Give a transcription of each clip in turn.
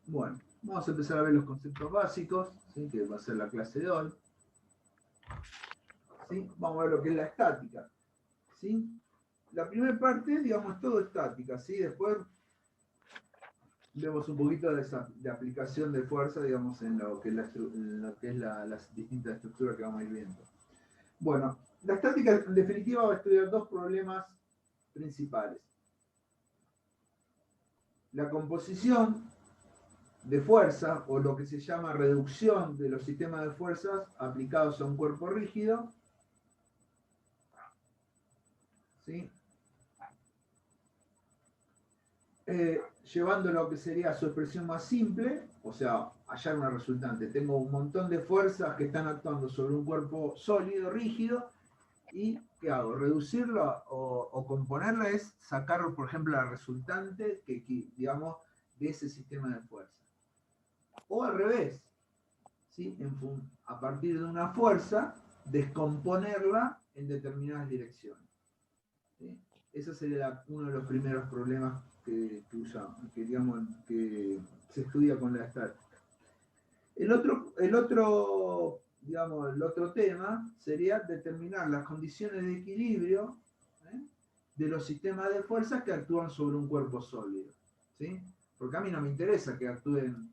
Bueno, vamos a empezar a ver los conceptos básicos, ¿sí? Que va a ser la clase de hoy. ¿Sí? Vamos a ver lo que es la estática. ¿Sí? La primera parte, digamos, es todo estática. ¿Sí? Después vemos un poquito de aplicación de fuerza, digamos, en lo que es las distintas estructuras que vamos a ir viendo. Bueno, la estática en definitiva va a estudiar dos problemas principales. La composición de fuerza, o lo que se llama reducción de los sistemas de fuerzas aplicados a un cuerpo rígido, ¿sí? Llevando lo que sería su expresión más simple, o sea, hallar una resultante. Tengo un montón de fuerzas que están actuando sobre un cuerpo sólido, rígido, y ¿qué hago? Reducirlo o componerlo es sacar, por ejemplo, la resultante que, digamos, de ese sistema de fuerza. O al revés, ¿sí? A partir de una fuerza, descomponerla en determinadas direcciones. ¿Sí? Ese sería uno de los primeros problemas que se estudia con la estática. El otro tema sería determinar las condiciones de equilibrio, ¿eh? De los sistemas de fuerzas que actúan sobre un cuerpo sólido. ¿Sí? Porque a mí no me interesa que actúen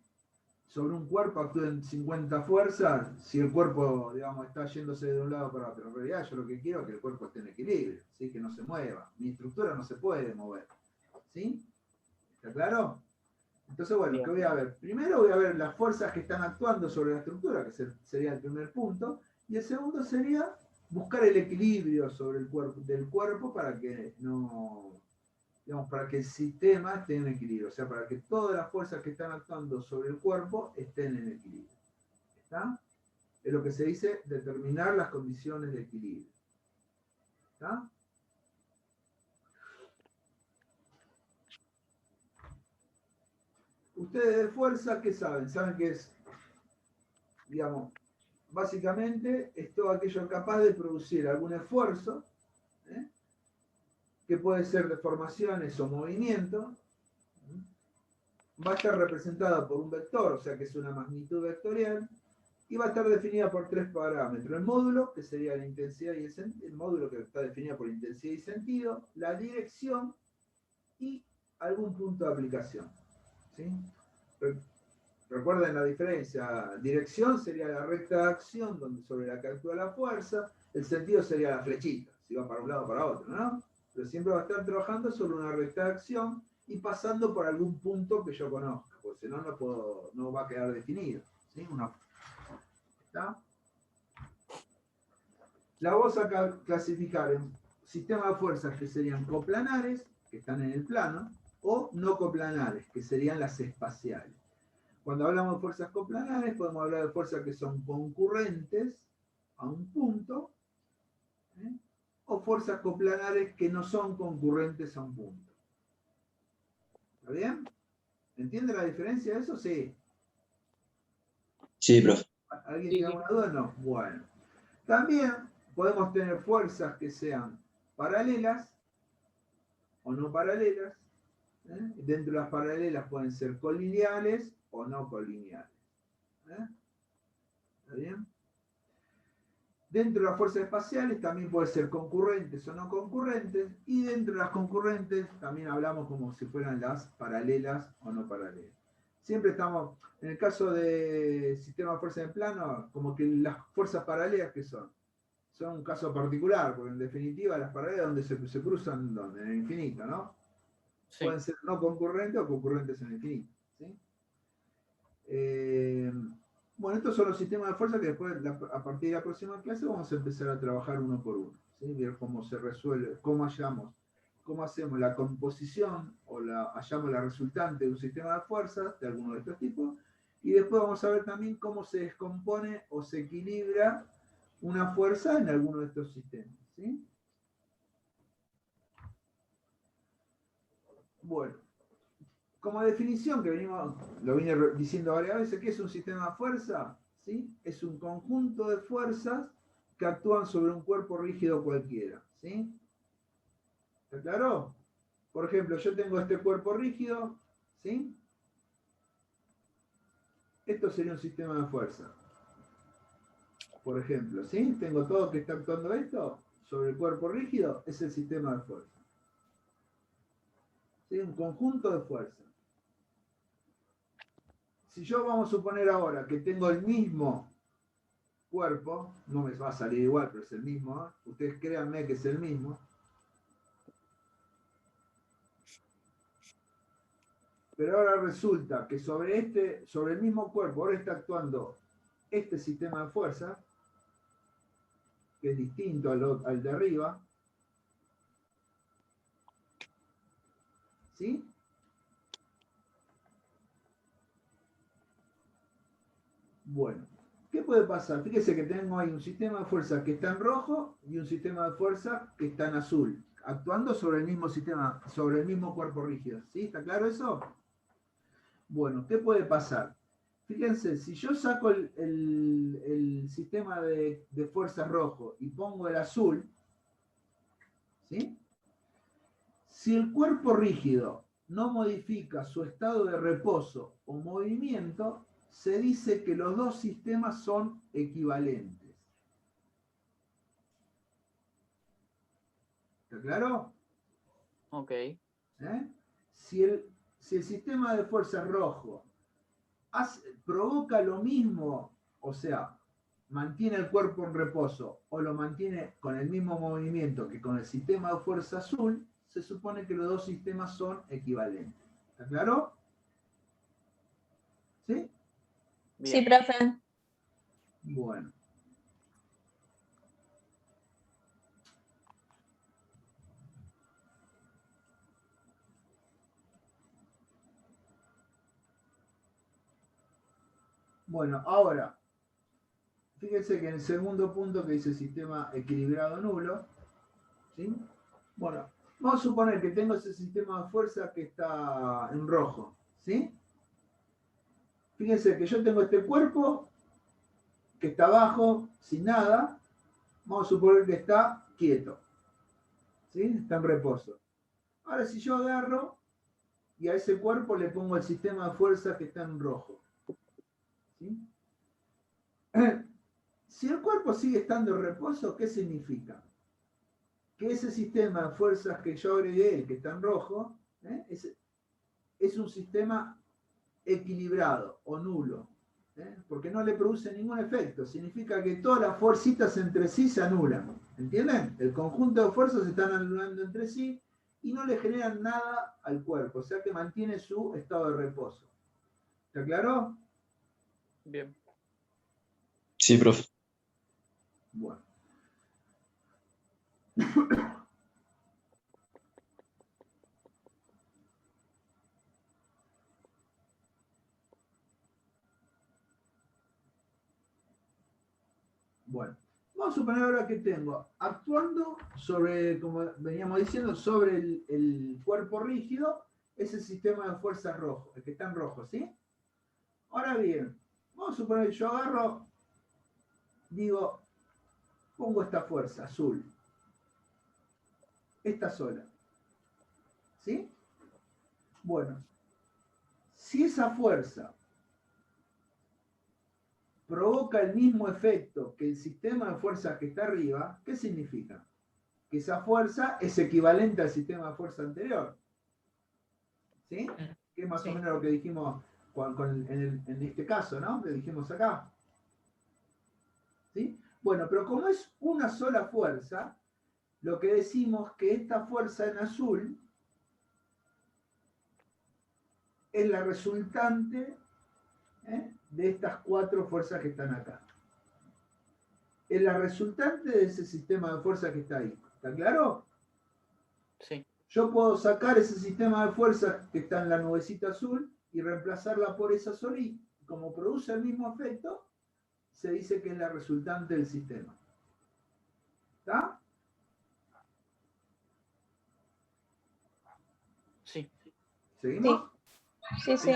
sobre un cuerpo, actúen 50 fuerzas, si el cuerpo, digamos, está yéndose de un lado para otro. En realidad yo lo que quiero es que el cuerpo esté en equilibrio, ¿sí? Que no se mueva. Mi estructura no se puede mover. ¿Sí? ¿Está claro? Entonces, bueno, ¿qué voy a ver? Primero voy a ver las fuerzas que están actuando sobre la estructura, que sería el primer punto, y el segundo sería buscar el equilibrio sobre el cuerpo, del cuerpo para que no, digamos, para que el sistema esté en equilibrio, o sea, para que todas las fuerzas que están actuando sobre el cuerpo estén en equilibrio. ¿Está? Es lo que se dice determinar las condiciones de equilibrio. ¿Está? Ustedes de fuerza, ¿qué saben? Saben que es, digamos, básicamente es todo aquello capaz de producir algún esfuerzo, ¿eh? Que puede ser deformaciones o movimientos, va a estar representada por un vector, o sea que es una magnitud vectorial, y va a estar definida por tres parámetros. El módulo, que sería la intensidad y el módulo que está definido por intensidad y sentido, la dirección y algún punto de aplicación. ¿Sí? Recuerden la diferencia. Dirección sería la recta de acción sobre la que actúa la fuerza. El sentido sería la flechita, si va para un lado o para otro, ¿no? Pero siempre va a estar trabajando sobre una recta de acción y pasando por algún punto que yo conozca, porque si no, no va a quedar definido. ¿Sí? ¿Está? La vamos a clasificar en sistemas de fuerzas que serían coplanares, que están en el plano, o no coplanares, que serían las espaciales. Cuando hablamos de fuerzas coplanares, podemos hablar de fuerzas que son concurrentes a un punto, ¿eh? O fuerzas coplanares que no son concurrentes a un punto. ¿Está bien? ¿Entiende la diferencia de eso? Sí. Sí, profe. ¿Alguien tiene alguna duda? No. Bueno. También podemos tener fuerzas que sean paralelas o no paralelas. Dentro de las paralelas pueden ser colineales o no colineales. ¿Está bien? Dentro de las fuerzas espaciales también puede ser concurrentes o no concurrentes, y dentro de las concurrentes también hablamos como si fueran las paralelas o no paralelas. Siempre estamos, en el caso de sistema de fuerza en plano, como que las fuerzas paralelas que son un caso particular, porque en definitiva las paralelas donde se cruzan, ¿dónde? En el infinito, ¿no? Sí. Pueden ser no concurrentes o concurrentes en el infinito. ¿Sí? Bueno, estos son los sistemas de fuerza que después, a partir de la próxima clase, vamos a empezar a trabajar uno por uno. ¿Sí? Ver cómo se resuelve, cómo hacemos la composición o hallamos la resultante de un sistema de fuerzas de alguno de estos tipos. Y después vamos a ver también cómo se descompone o se equilibra una fuerza en alguno de estos sistemas. ¿Sí? Bueno, como definición que lo vine diciendo varias veces, ¿qué es un sistema de fuerza? ¿Sí? Es un conjunto de fuerzas que actúan sobre un cuerpo rígido cualquiera. ¿Sí? ¿Está claro? Por ejemplo, yo tengo este cuerpo rígido, ¿sí? Esto sería un sistema de fuerza. Por ejemplo, ¿sí? Tengo todo que está actuando esto sobre el cuerpo rígido, es el sistema de fuerza. ¿Sí? Un conjunto de fuerzas. Si yo vamos a suponer ahora que tengo el mismo cuerpo, no me va a salir igual, pero es el mismo, ¿eh? Ustedes créanme que es el mismo. Pero ahora resulta que sobre el mismo cuerpo, ahora está actuando este sistema de fuerza, que es distinto al de arriba, ¿sí? Bueno, ¿qué puede pasar? Fíjese que tengo ahí un sistema de fuerza que está en rojo y un sistema de fuerza que está en azul, actuando sobre el mismo sistema, sobre el mismo cuerpo rígido. ¿Sí? ¿Está claro eso? Bueno, ¿qué puede pasar? Fíjense, si yo saco el sistema de fuerza rojo y pongo el azul, ¿sí? Si el cuerpo rígido no modifica su estado de reposo o movimiento, se dice que los dos sistemas son equivalentes. ¿Está claro? Ok. Si el sistema de fuerza rojo provoca lo mismo, o sea, mantiene el cuerpo en reposo o lo mantiene con el mismo movimiento que con el sistema de fuerza azul, se supone que los dos sistemas son equivalentes. ¿Está claro? ¿Sí? Sí, Bien. profe. Bueno. Bueno, ahora, fíjense que en el segundo punto que dice sistema equilibrado nulo, ¿sí? Bueno, vamos a suponer que tengo ese sistema de fuerza que está en rojo, ¿sí? Fíjense que yo tengo este cuerpo que está abajo, sin nada, vamos a suponer que está quieto, ¿sí? Está en reposo. Ahora si yo agarro y a ese cuerpo le pongo el sistema de fuerza que está en rojo, ¿sí? Si el cuerpo sigue estando en reposo, ¿qué significa? Que ese sistema de fuerzas que yo agregué, que está en rojo, es un sistema equilibrado o nulo, porque no le produce ningún efecto. Significa que todas las fuercitas entre sí se anulan. ¿Entienden? El conjunto de fuerzas se están anulando entre sí y no le generan nada al cuerpo, o sea que mantiene su estado de reposo. ¿Está claro? Bien. Sí, profe. Bueno. Bueno, vamos a suponer ahora que tengo actuando sobre, como veníamos diciendo, sobre el cuerpo rígido, ese sistema de fuerzas rojo, el que está en rojo, ¿sí? Ahora bien, vamos a suponer que yo agarro, digo, pongo esta fuerza azul, esta sola, ¿sí? Bueno, si esa fuerza provoca el mismo efecto que el sistema de fuerzas que está arriba, ¿qué significa? Que esa fuerza es equivalente al sistema de fuerza anterior. ¿Sí? Que es más o menos lo que dijimos en este caso, ¿no? Que dijimos acá. ¿Sí? Bueno, pero como es una sola fuerza, lo que decimos que esta fuerza en azul es la resultante de estas cuatro fuerzas que están acá. Es la resultante de ese sistema de fuerzas que está ahí. ¿Está claro? Sí. Yo puedo sacar ese sistema de fuerzas que está en la nubecita azul y reemplazarla por esa sola y como produce el mismo efecto, se dice que es la resultante del sistema. ¿Está? Sí. ¿Seguimos? Sí, sí.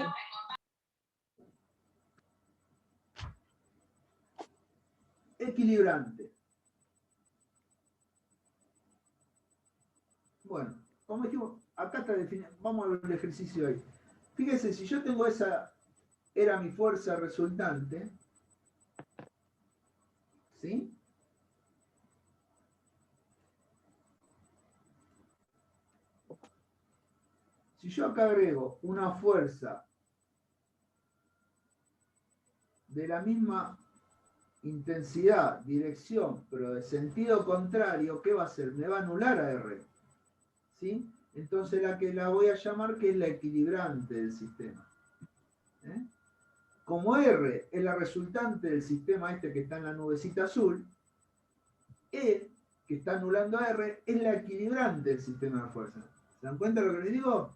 Equilibrante. Bueno, como dijimos, acá está definido, vamos a ver el ejercicio ahí. Fíjense, si yo tengo esa, era mi fuerza resultante, ¿sí? Si yo acá agrego una fuerza de la misma intensidad, dirección, pero de sentido contrario, ¿qué va a hacer? Me va a anular a R. ¿Sí? Entonces la que la voy a llamar que es la equilibrante del sistema. ¿Eh? Como R es la resultante del sistema este que está en la nubecita azul, E, que está anulando a R, es la equilibrante del sistema de fuerza. ¿Se dan cuenta de lo que les digo?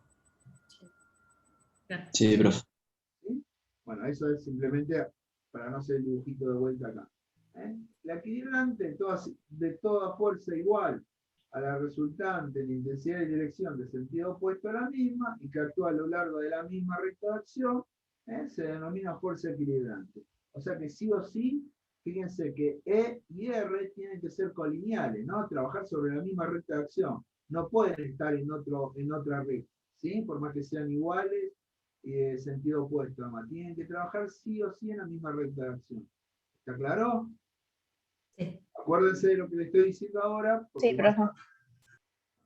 Sí, profe. ¿Sí? Bueno, eso es simplemente para no hacer el dibujito de vuelta acá. ¿Eh? La equilibrante de toda fuerza igual a la resultante en intensidad y dirección de sentido opuesto a la misma y que actúa a lo largo de la misma recta de acción, se denomina fuerza equilibrante. O sea que sí o sí, fíjense que E y R tienen que ser colineales, ¿no? Trabajar sobre la misma recta de acción. No pueden estar en otra recta, ¿sí? Por más que sean iguales y de sentido opuesto, además. Tienen que trabajar sí o sí en la misma recta de acción. ¿Está claro? Sí. Acuérdense de lo que le estoy diciendo ahora. Sí, profe.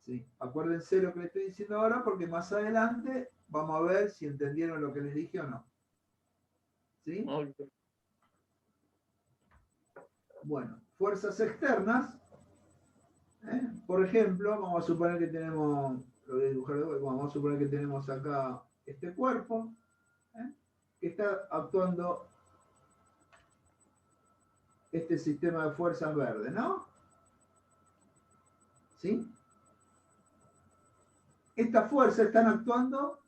Sí, acuérdense de lo que le estoy diciendo ahora porque más adelante vamos a ver si entendieron lo que les dije o no. ¿Sí? Ok. Bueno, fuerzas externas. Por ejemplo, vamos a suponer que tenemos, lo voy a dibujar de vuelta, vamos a suponer que tenemos acá este cuerpo, que está actuando este sistema de fuerzas verde, ¿no? ¿Sí? Estas fuerzas están actuando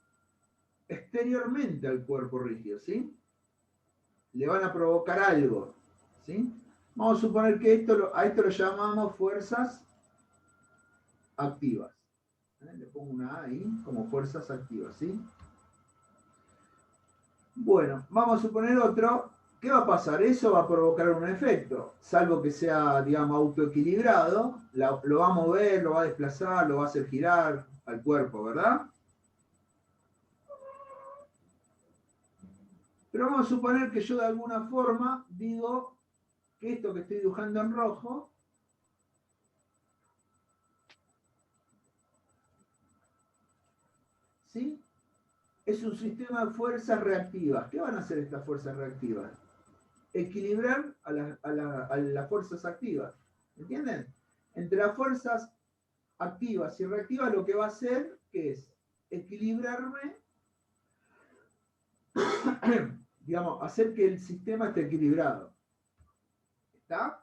exteriormente al cuerpo rígido, ¿sí? Le van a provocar algo, ¿sí? Vamos a suponer que a esto lo llamamos fuerzas activas. Le pongo una A ahí como fuerzas activas, ¿sí? Bueno, vamos a suponer otro. ¿Qué va a pasar? Eso va a provocar un efecto, salvo que sea, digamos, autoequilibrado, lo va a mover, lo va a desplazar, lo va a hacer girar al cuerpo, ¿verdad? Pero vamos a suponer que yo de alguna forma digo que esto que estoy dibujando en rojo ¿sí? Es un sistema de fuerzas reactivas. ¿Qué van a hacer estas fuerzas reactivas? Equilibrar a las fuerzas activas. ¿Entienden? Entre las fuerzas activas y reactivas lo que va a hacer ¿qué es? Equilibrarme, digamos, hacer que el sistema esté equilibrado. ¿Está?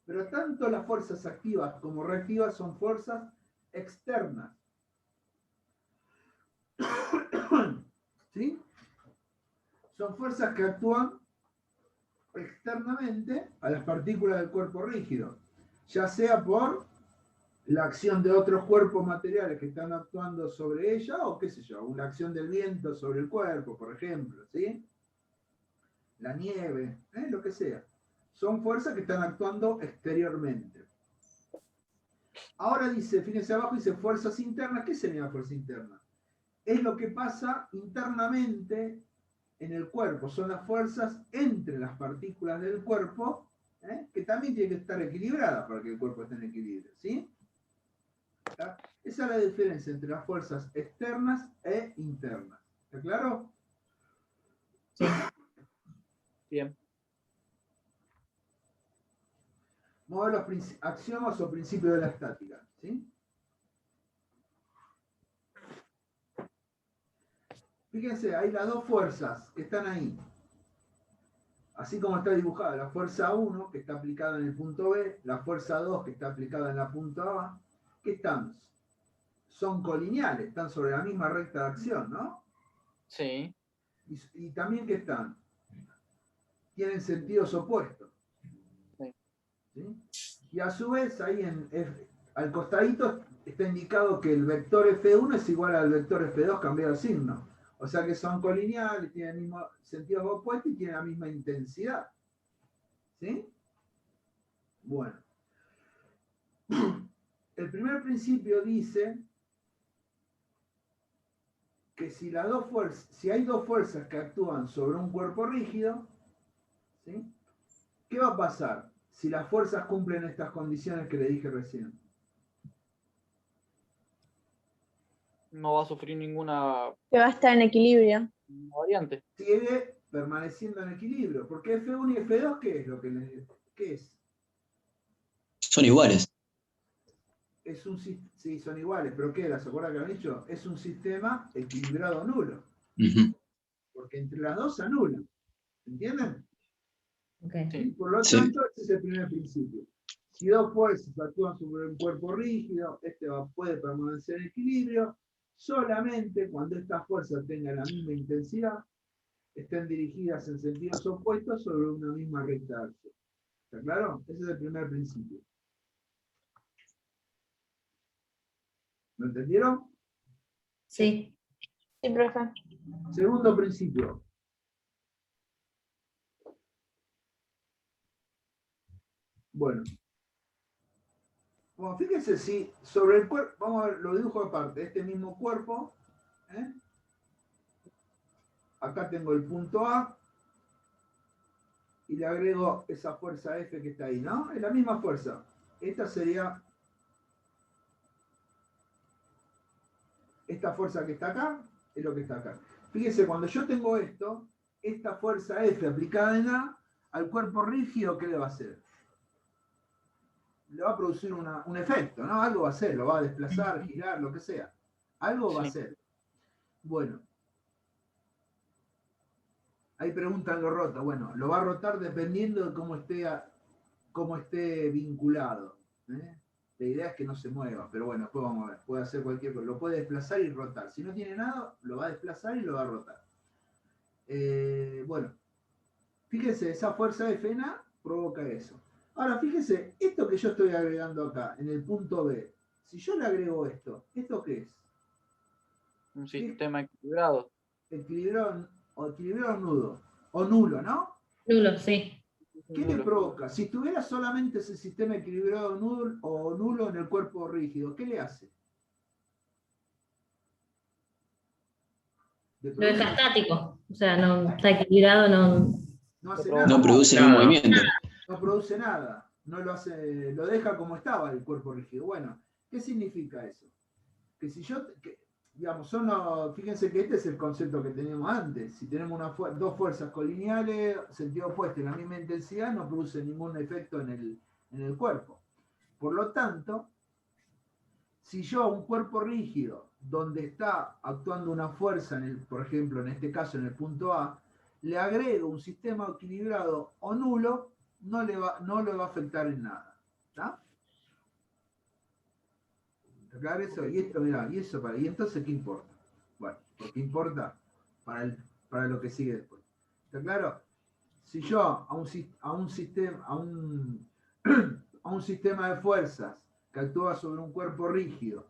Pero tanto las fuerzas activas como reactivas son fuerzas externas. ¿Sí? Son fuerzas que actúan externamente a las partículas del cuerpo rígido, ya sea por la acción de otros cuerpos materiales que están actuando sobre ella, o qué sé yo, una acción del viento sobre el cuerpo, por ejemplo, ¿sí? La nieve, lo que sea. Son fuerzas que están actuando exteriormente. Ahora dice, fíjense abajo, dice fuerzas internas. ¿Qué sería fuerza interna? Es lo que pasa internamente en el cuerpo, son las fuerzas entre las partículas del cuerpo, que también tienen que estar equilibradas para que el cuerpo esté en equilibrio, ¿sí? ¿Está? Esa es la diferencia entre las fuerzas externas e internas. ¿Está claro? Sí. Bien. Vamos a ver los axiomas o principios de la estática, ¿sí? Fíjense, hay las dos fuerzas que están ahí. Así como está dibujada la fuerza 1, que está aplicada en el punto B, la fuerza 2, que está aplicada en la punta A, ¿qué están? Son colineales, están sobre la misma recta de acción, ¿no? Sí. Y también que están, tienen sentidos opuestos. Sí. ¿Sí? Y a su vez, ahí al costadito está indicado que el vector F1 es igual al vector F2 cambiado de signo. O sea que son colineales, tienen el mismo sentidos opuestos y tienen la misma intensidad. ¿Sí? Bueno. el primer principio dice que si hay dos fuerzas que actúan sobre un cuerpo rígido, ¿sí? ¿Qué va a pasar si las fuerzas cumplen estas condiciones que le dije recién? No va a sufrir ninguna Que va a estar en equilibrio. variante. Sigue permaneciendo en equilibrio, porque F1 y F2, ¿qué es lo que qué es? Son iguales. Sí, son iguales, pero ¿qué era? ¿Se acuerdan que han dicho? Es un sistema equilibrado nulo, Ujú. porque entre las dos se anulan. ¿Entienden? Okay. ¿Sí? Por lo Sí. tanto, ese es el primer principio. Si dos fuerzas actúan sobre un cuerpo rígido, puede permanecer en equilibrio solamente cuando estas fuerzas tengan la misma intensidad, estén dirigidas en sentidos opuestos sobre una misma recta de acción. ¿Está claro? Ese es el primer principio. ¿Lo entendieron? Sí. Sí, profe. Segundo principio. Bueno, fíjense si sobre el cuerpo, vamos a ver, lo dibujo aparte, este mismo cuerpo, ¿eh? Acá tengo el punto A y le agrego esa fuerza F que está ahí, ¿no? Es la misma fuerza. Esta sería esta fuerza que está acá, es lo que está acá. Fíjense, cuando yo tengo esto, esta fuerza F aplicada en A, al cuerpo rígido, ¿qué le va a hacer? Le va a producir un efecto, ¿no? Algo va a hacer, lo va a desplazar, girar, lo que sea. Algo va a hacer. Bueno. Ahí preguntan lo roto. Bueno, lo va a rotar dependiendo de cómo esté vinculado. ¿Eh? La idea es que no se mueva, pero bueno, después vamos a ver. Puede hacer cualquier cosa. Lo puede desplazar y rotar. Si no tiene nada, lo va a desplazar y lo va a rotar. Bueno, fíjense, esa fuerza F en A provoca eso. Ahora, fíjense, esto que yo estoy agregando acá, en el punto B, si yo le agrego esto, ¿esto qué es? Un sistema equilibrado. Equilibrado nudo. O nulo, ¿no? Nulo, sí. ¿Qué le provoca? Si tuviera solamente ese sistema equilibrado o nulo en el cuerpo rígido, ¿qué le hace? Lo deja estático. O sea, no está equilibrado, no. No hace No nada. No produce ningún movimiento. No produce nada. No lo hace, lo deja como estaba el cuerpo rígido. Bueno, ¿qué significa eso? Que si yo, digamos, fíjense que este es el concepto que teníamos antes. Si tenemos dos fuerzas colineales, sentido opuesto, en la misma intensidad, no produce ningún efecto en el cuerpo. Por lo tanto, si yo a un cuerpo rígido, donde está actuando una fuerza, por ejemplo, en este caso en el punto A, le agrego un sistema equilibrado o nulo, no le va a afectar en nada. ¿Está? ¿Está claro eso? Y esto, mirá, y entonces, ¿qué importa? Bueno, porque importa para lo que sigue después. ¿Está claro? Si yo a un sistema de fuerzas que actúa sobre un cuerpo rígido,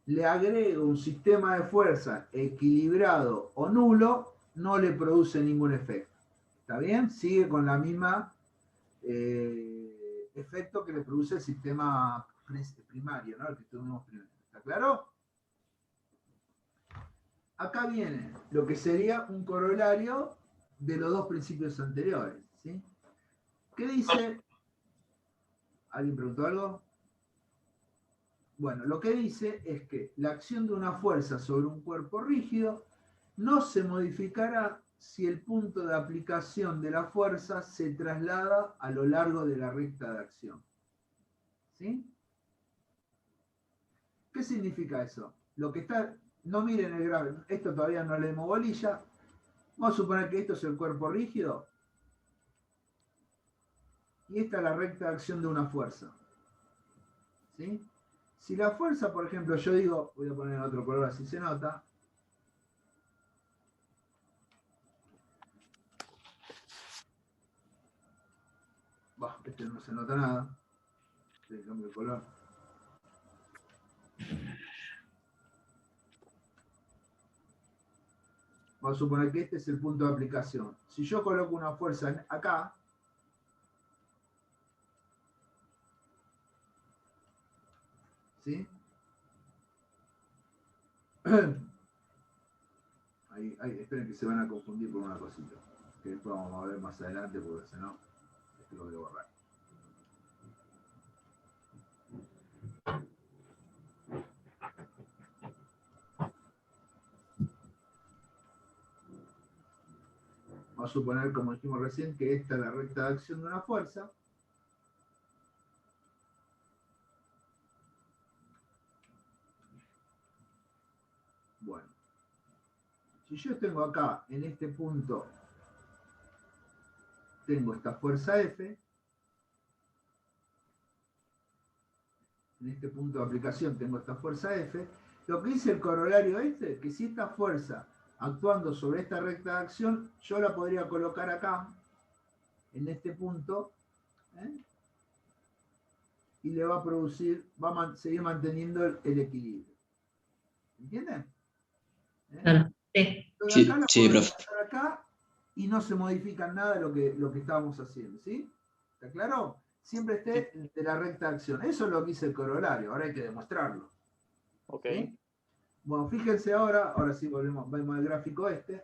le agrego un sistema de fuerzas equilibrado o nulo, no le produce ningún efecto. ¿Está bien? Sigue con la misma efecto que le produce el sistema primario, ¿no? El que tuvimos primero. ¿Está claro? Acá viene lo que sería un corolario de los dos principios anteriores. ¿Sí? ¿Qué dice? ¿Alguien preguntó algo? Bueno, lo que dice es que la acción de una fuerza sobre un cuerpo rígido no se modificará si el punto de aplicación de la fuerza se traslada a lo largo de la recta de acción. ¿Sí? ¿Qué significa eso? Lo que está, no miren el gráfico, esto todavía no leemos bolilla. Vamos a suponer que esto es el cuerpo rígido y esta es la recta de acción de una fuerza. ¿Sí? Si la fuerza, por ejemplo, yo digo, voy a poner otro color así se nota. Bah, este no se nota nada. Le cambio el color. Vamos a suponer que este es el punto de aplicación. Si yo coloco una fuerza acá, ¿Sí? Ahí, esperen que se van a confundir por una cosita, que después vamos a ver más adelante, porque si no, esto lo voy a borrar. Vamos a suponer, como dijimos recién, que esta es la recta de acción de una fuerza. Bueno, si yo tengo acá, en este punto, tengo esta fuerza F, en este punto de aplicación tengo esta fuerza F, lo que dice el corolario este, que si esta fuerza actuando sobre esta recta de acción, yo la podría colocar acá, en este punto, ¿eh? Y le va a producir, va a seguir manteniendo el equilibrio. ¿Entienden? ¿Eh? Claro, sí. Yo de Sí, acá la sí, puedo profe. pasar acá y no se modifica nada lo que estábamos haciendo, ¿sí? ¿Está claro? Siempre esté de la recta de acción. Eso es lo que dice el corolario, ahora hay que demostrarlo. Ok. ¿Sí? Bueno, fíjense ahora sí vemos el gráfico este.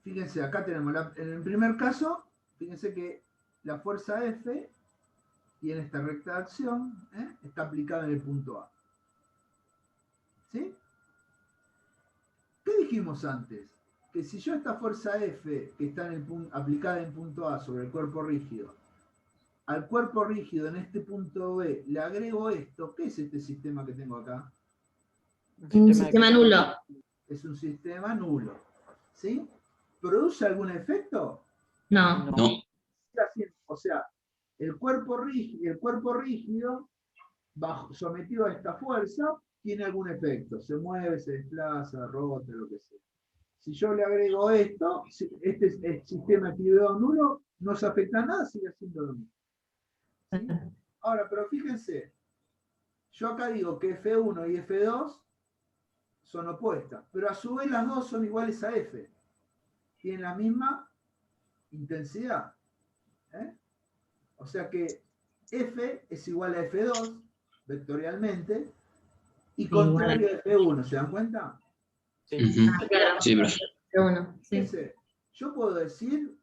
Fíjense, acá tenemos, en el primer caso, fíjense que la fuerza F tiene esta recta de acción, está aplicada en el punto A. ¿Sí? ¿Qué dijimos antes? Que si yo esta fuerza F, que está aplicada en el punto A sobre el cuerpo rígido, al cuerpo rígido en este punto B le agrego esto, ¿qué es este sistema que tengo acá? Un sistema nulo. Es un sistema nulo. ¿Sí? ¿Produce algún efecto? No. No. O sea, el cuerpo rígido sometido a esta fuerza, tiene algún efecto. Se mueve, se desplaza, rota, lo que sea. Si yo le agrego esto, este sistema equilibrado nulo, no se afecta a nada, sigue siendo lo mismo. ¿Sí? Ahora, pero fíjense, yo acá digo que F1 y F2 son opuestas, pero a su vez las dos son iguales a F. Tienen la misma intensidad. ¿Eh? O sea que F es igual a F2, vectorialmente, y contrario a F1, ¿se dan cuenta? Sí. Ujú. Claro. Sí, profe. F1, sí. Fíjense, yo puedo decir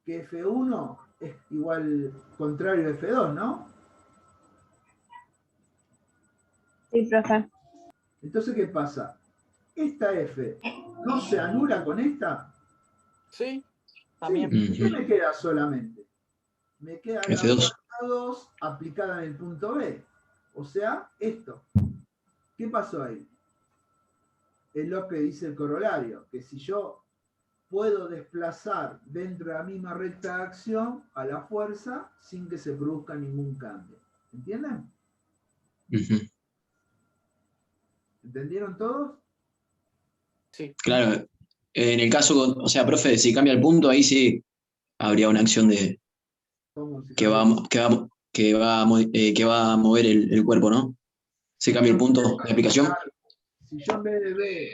que F1 es igual contrario a F2, ¿no? Sí, profe. Entonces, ¿qué pasa? Esta F no se anula con esta. Sí, Sí, también. ¿qué me queda solamente? Me queda la F2. fuerza 2 aplicada en el punto B. O sea, esto. ¿Qué pasó ahí? Es lo que dice el corolario, que si yo puedo desplazar dentro de la misma recta de acción a la fuerza sin que se produzca ningún cambio. ¿Entienden? Ujú. ¿Entendieron todos? Sí. Claro. En el caso, o sea, profe, si cambia el punto, ahí sí habría una acción de ¿Cómo se que cambia? que va a mover el cuerpo, ¿no? Se cambia el punto de aplicación. Si yo en vez de B,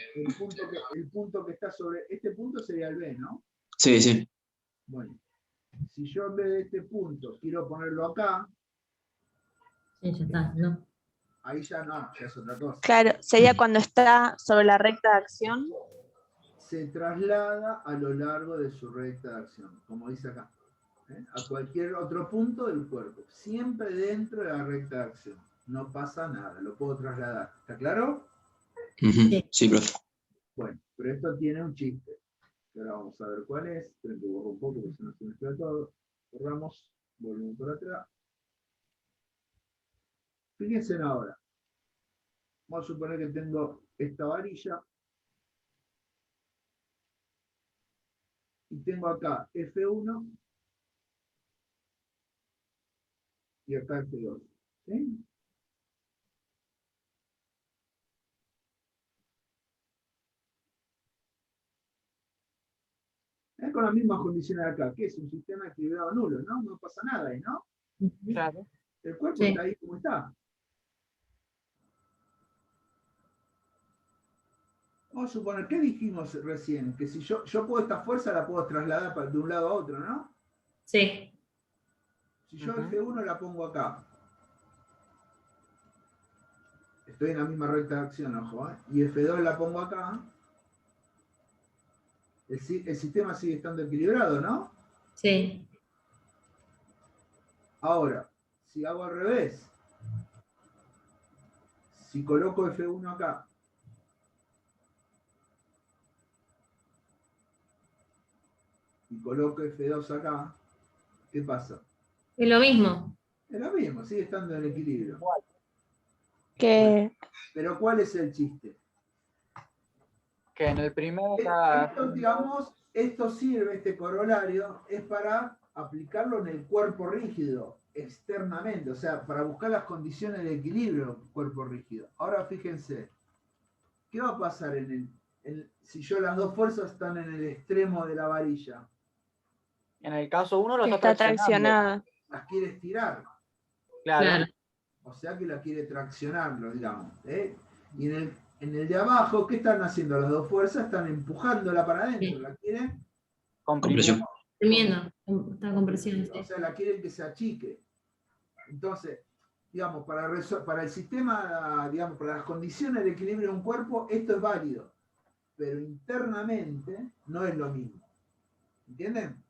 el punto que está sobre este punto sería el B, ¿no? Sí, sí. Bueno, si yo en vez de este punto quiero ponerlo acá, Sí, ya está, ¿no? ahí ya no, ya es otra cosa. Claro, sería cuando está sobre la recta de acción. Se traslada a lo largo de su recta de acción, como dice acá, a cualquier otro punto del cuerpo, siempre dentro de la recta de acción. No pasa nada, lo puedo trasladar. ¿Está claro? Ujú. Sí. Sí, profe. Bueno, pero esto tiene un chiste. Ahora vamos a ver cuál es. Esperen que borro un poco porque se nos mezcla todo. Borramos, volvemos por atrás. Fíjense ahora. Vamos a suponer que tengo esta varilla. Y tengo acá F1 y acá F2. ¿Sí? Es con las mismas condiciones de acá, que es un sistema equilibrado nulo, ¿no? No pasa nada ahí, ¿no? Ujú. Claro. El cuerpo Sí. está ahí como está. Vamos a suponer, ¿qué dijimos recién? Que si yo puedo esta fuerza, la puedo trasladar de un lado a otro, ¿no? Sí, Si yo Ujú. F1 la pongo acá, estoy en la misma recta de acción, ojo, ¿eh? Y F2 la pongo acá, el sistema sigue estando equilibrado, ¿no? sí. Ahora, si hago al revés, si coloco F1 acá, y coloco F2 acá, ¿qué pasa? Es lo mismo. Es lo mismo, sigue estando en equilibrio. Que Pero ¿cuál es el chiste? Que en el primer Esto, digamos, esto sirve, este corolario, es para aplicarlo en el cuerpo rígido, externamente, o sea, para buscar las condiciones de equilibrio del cuerpo rígido. Ahora fíjense, ¿qué va a pasar si yo las dos fuerzas están en el extremo de la varilla? en el caso 1 lo que está está traccionando. traccionada. Las quiere estirar, Claro. Claro. o sea que la quiere traccionarlo, digamos. ¿Eh? Y en el de abajo, ¿qué están haciendo? Las dos fuerzas están empujándola para adentro, Sí. la quieren, Comprimiendo. Tremendo. Está con presión. o Sí. sea, la quieren que se achique. Entonces, digamos, para el sistema, digamos, para las condiciones de equilibrio de un cuerpo, esto es válido, pero internamente no es lo mismo. ¿Entienden?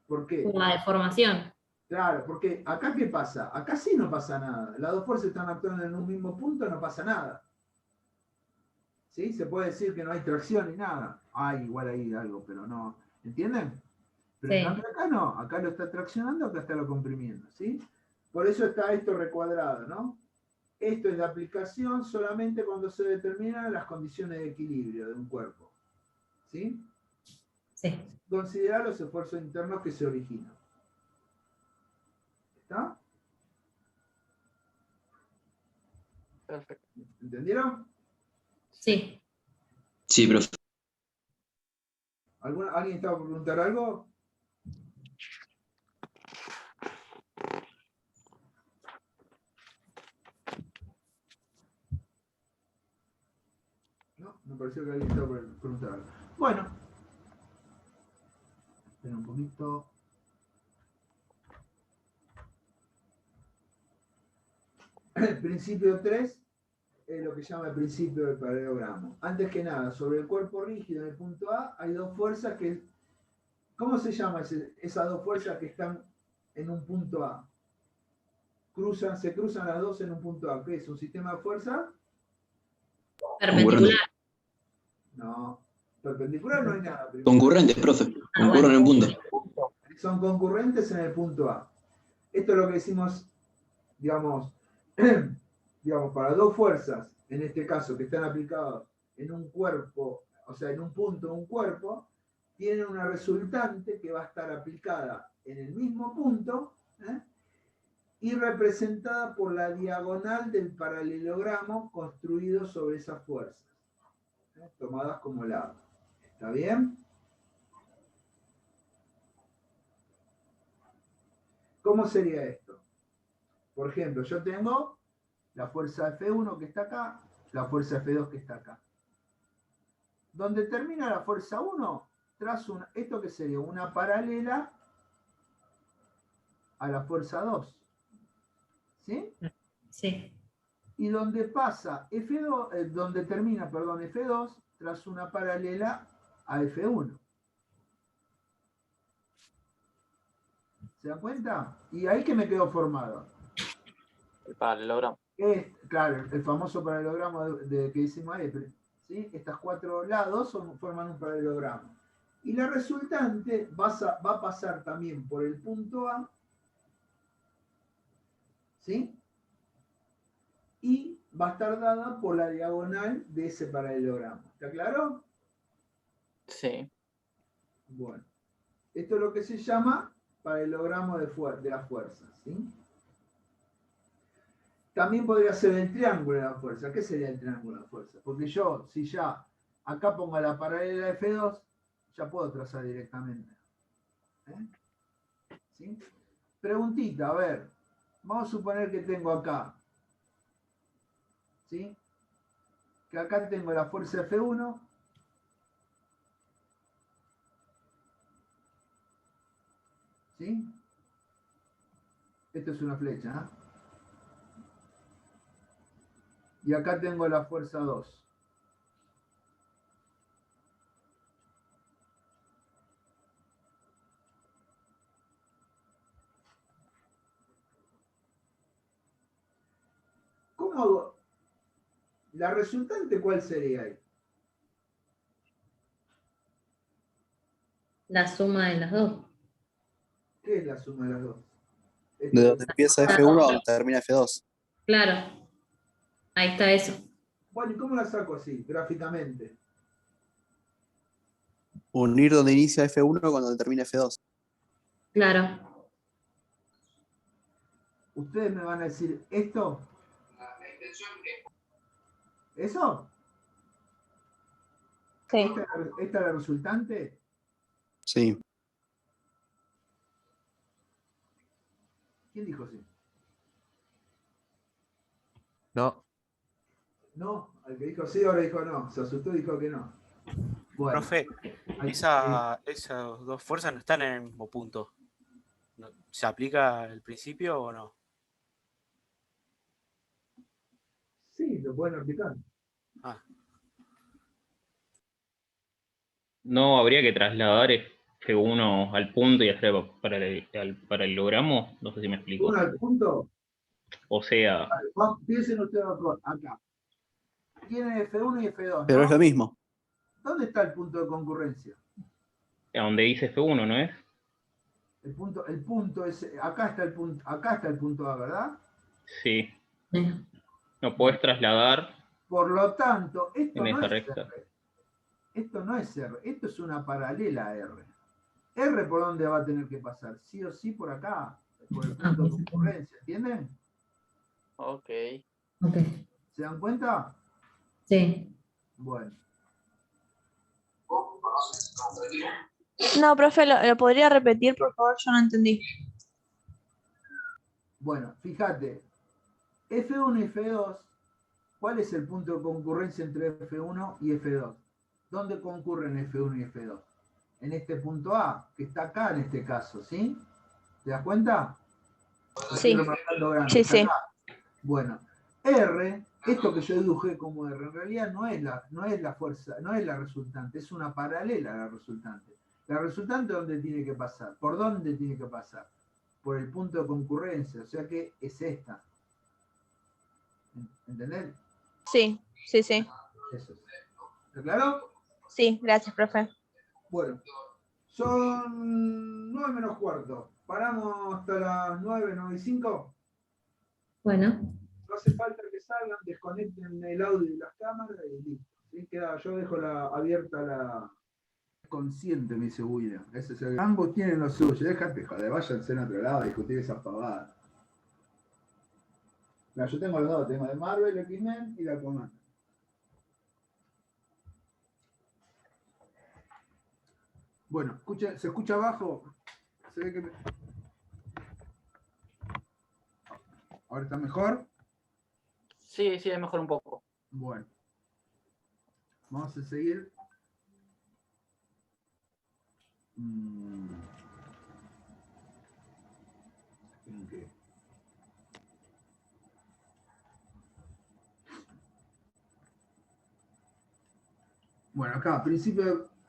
¿Por qué? Por la deformación. Claro, porque acá ¿qué pasa? Acá sí no pasa nada. Las dos fuerzas están actuando en un mismo punto, no pasa nada. ¿Sí? Se puede decir que no hay tracción ni nada. Hay igual ahí algo, pero no. ¿Entienden? Pero en Sí. cambio acá no. Acá lo está traccionando, acá está lo comprimiendo. ¿Sí? Por eso está esto recuadrado, ¿no? Esto es de aplicación solamente cuando se determinan las condiciones de equilibrio de un cuerpo. ¿Sí? Sí. Considerar los esfuerzos internos que se originan. ¿Está? Perfecto. ¿Entendieron? Sí. Sí, profe. ¿Alguien estaba por preguntar algo? No, me pareció que alguien estaba por preguntar algo. Bueno. Espera un poquito. El principio 3 es lo que llama el principio del paralelogramo. Antes que nada, sobre el cuerpo rígido en el punto A hay dos fuerzas que... ¿Cómo se llama esas dos fuerzas que están en un punto A? Se cruzan las dos en un punto A. ¿Qué es? ¿Un sistema de fuerza? Perpendicular. No. Perpendicular no hay nada. Concurrentes, profe. Ah, Concurren en punto. Son concurrentes en el punto A. Esto es lo que decimos, digamos, para dos fuerzas, en este caso, que están aplicadas en un cuerpo, o sea, en un punto de un cuerpo, tienen una resultante que va a estar aplicada en el mismo punto, ¿eh? Y representada por la diagonal del paralelogramo construido sobre esas fuerzas, ¿eh? Tomadas como lado. ¿Está bien? ¿Cómo sería esto? Por ejemplo, yo tengo la fuerza F1 que está acá, la fuerza F2 que está acá. Donde termina la fuerza 1, trazo esto que sería una paralela a la fuerza 2. ¿Sí? Sí. Y donde pasa F2, donde termina, perdón, F2, trazo una paralela a F1. ¿Se dan cuenta? Y ahí que me quedó formado. El paralelogramo. Claro, el famoso paralelogramo que hicimos ahí. ¿Sí? Estas cuatro lados forman un paralelogramo. Y la resultante va a pasar también por el punto A, ¿sí? Y va a estar dada por la diagonal de ese paralelogramo. ¿Está claro? Sí. Bueno, esto es lo que se llama paralelogramo de las fuerzas, ¿sí? También podría ser el triángulo de la fuerza. ¿Qué sería el triángulo de la fuerza? Porque yo, si ya acá pongo la paralela F2, ya puedo trazar directamente. ¿Eh? ¿Sí? Preguntita, a ver. Vamos a suponer que tengo acá, ¿sí? Que acá tengo la fuerza F1 ¿Sí? Esto es una flecha, ¿eh? Y acá tengo la fuerza 2. ¿Cómo hago? ¿La resultante cuál sería ahí? La suma de las dos. ¿Qué es la suma de las dos? De donde empieza F1 a donde termina F2. Claro, ahí está eso. Bueno, ¿y cómo la saco así, gráficamente? Unir donde inicia F1 con donde termina F2. Claro. Ustedes me van a decir, ¿esto? ¿Eso? Sí. ¿Esta es la resultante? Sí. ¿Quién dijo sí? No, No, al que dijo sí, ahora dijo no. Se asustó y dijo que no. Bueno, Profe, ahí- esas dos fuerzas no están en el mismo punto. ¿Se aplica el principio o no? sí, lo pueden aplicar. Ah, No habría que trasladar F1 al punto y hacer para el paralelogramo, no sé si me explico. Uno al punto. O sea, Piensen ustedes acá. Tienen F1 y F2, Pero ¿no? es lo mismo. ¿Dónde está el punto de concurrencia? a donde dice F1, ¿no es? El punto es, acá está el punto A, ¿verdad? Sí. Sí. No podés trasladar Por lo tanto, esto en no esa es recta. R. Esto no es R, esto es una paralela a R. R por dónde va a tener que pasar, sí o sí por acá, por el punto de concurrencia, ¿entienden? Ok. Ok. ¿Se dan cuenta? Sí. Bueno, No, profe, ¿lo podría repetir, por favor? Yo no entendí. bueno, fíjate, F1 y F2, ¿cuál es el punto de concurrencia entre F1 y F2? ¿Dónde concurren F1 y F2? En este punto A, que está acá en este caso, ¿sí? ¿Te das cuenta? Sí. Estoy remarcando grande, Sí, está sí. acá. Bueno, R, esto que yo dibujé como R, en realidad no es la fuerza, no es la resultante, es una paralela a la resultante. La resultante, ¿dónde tiene que pasar? ¿Por dónde tiene que pasar? Por el punto de concurrencia, o sea que es esta. ¿Entendés? Sí, sí, sí. Eso es. ¿Está claro? Sí, gracias, profe. Bueno, son 9 menos cuarto. Paramos hasta las 9:05. Bueno, No hace falta que salgan, desconecten el audio y las cámaras y listo. ¿Sí? Yo dejo abierta la consciente, me dice William. Ese es el... Ambos tienen lo suyo, déjate joder, váyanse en otro lado a discutir esas pavadas. Mira, yo tengo los dos, tengo de Marvel, X-Men y la Aquaman. Bueno, ¿se escucha abajo? ¿Se ve que ahora está mejor? Sí, sí, es mejor un poco. Bueno. Vamos a seguir. Okay. Bueno, acá,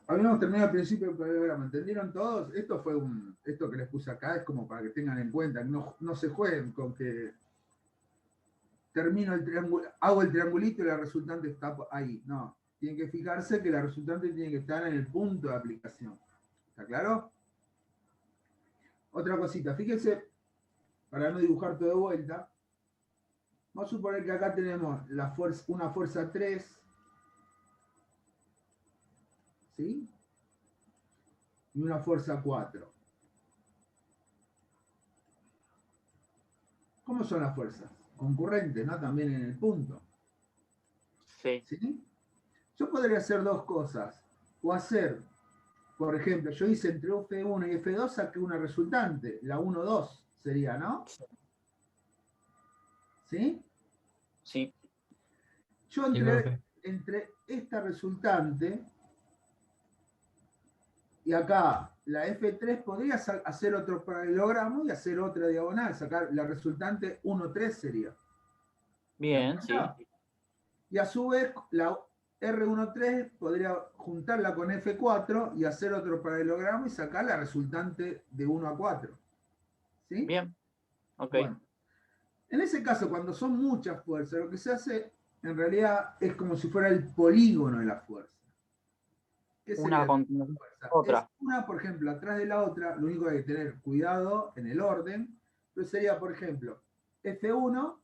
habíamos terminado al principio del programa, ¿entendieron todos? Esto que les puse acá es como para que tengan en cuenta, no se jueguen con que termino el triángulo, hago el triangulito y la resultante está ahí. No, tienen que fijarse que la resultante tiene que estar en el punto de aplicación. ¿Está claro? Otra cosita, fíjense, para no dibujar todo de vuelta, vamos a suponer que acá tenemos una fuerza 3, ¿sí? Y una fuerza 4. ¿Cómo son las fuerzas? Concurrentes, ¿no? También en el punto. Sí. ¿Sí? Yo podría hacer dos cosas. O hacer, por ejemplo, yo hice entre F1 y F2, saqué una resultante. La 1-2 sería, ¿no? ¿Sí? Sí. Yo sí, profe. entre esta resultante y acá la F3 podría hacer otro paralelogramo y hacer otra diagonal, sacar la resultante 1, 3 sería. Bien, sí. Y a su vez, la R13 podría juntarla con F4 y hacer otro paralelogramo y sacar la resultante de 1 a 4. ¿Sí? Bien. Ok. Bueno, en ese caso, cuando son muchas fuerzas, lo que se hace en realidad es como si fuera el polígono de la fuerza. ¿Qué sería Una continuación. fuerza? Otra. Es una, por ejemplo, atrás de la otra, lo único que hay que tener cuidado en el orden, pero sería, por ejemplo, F1,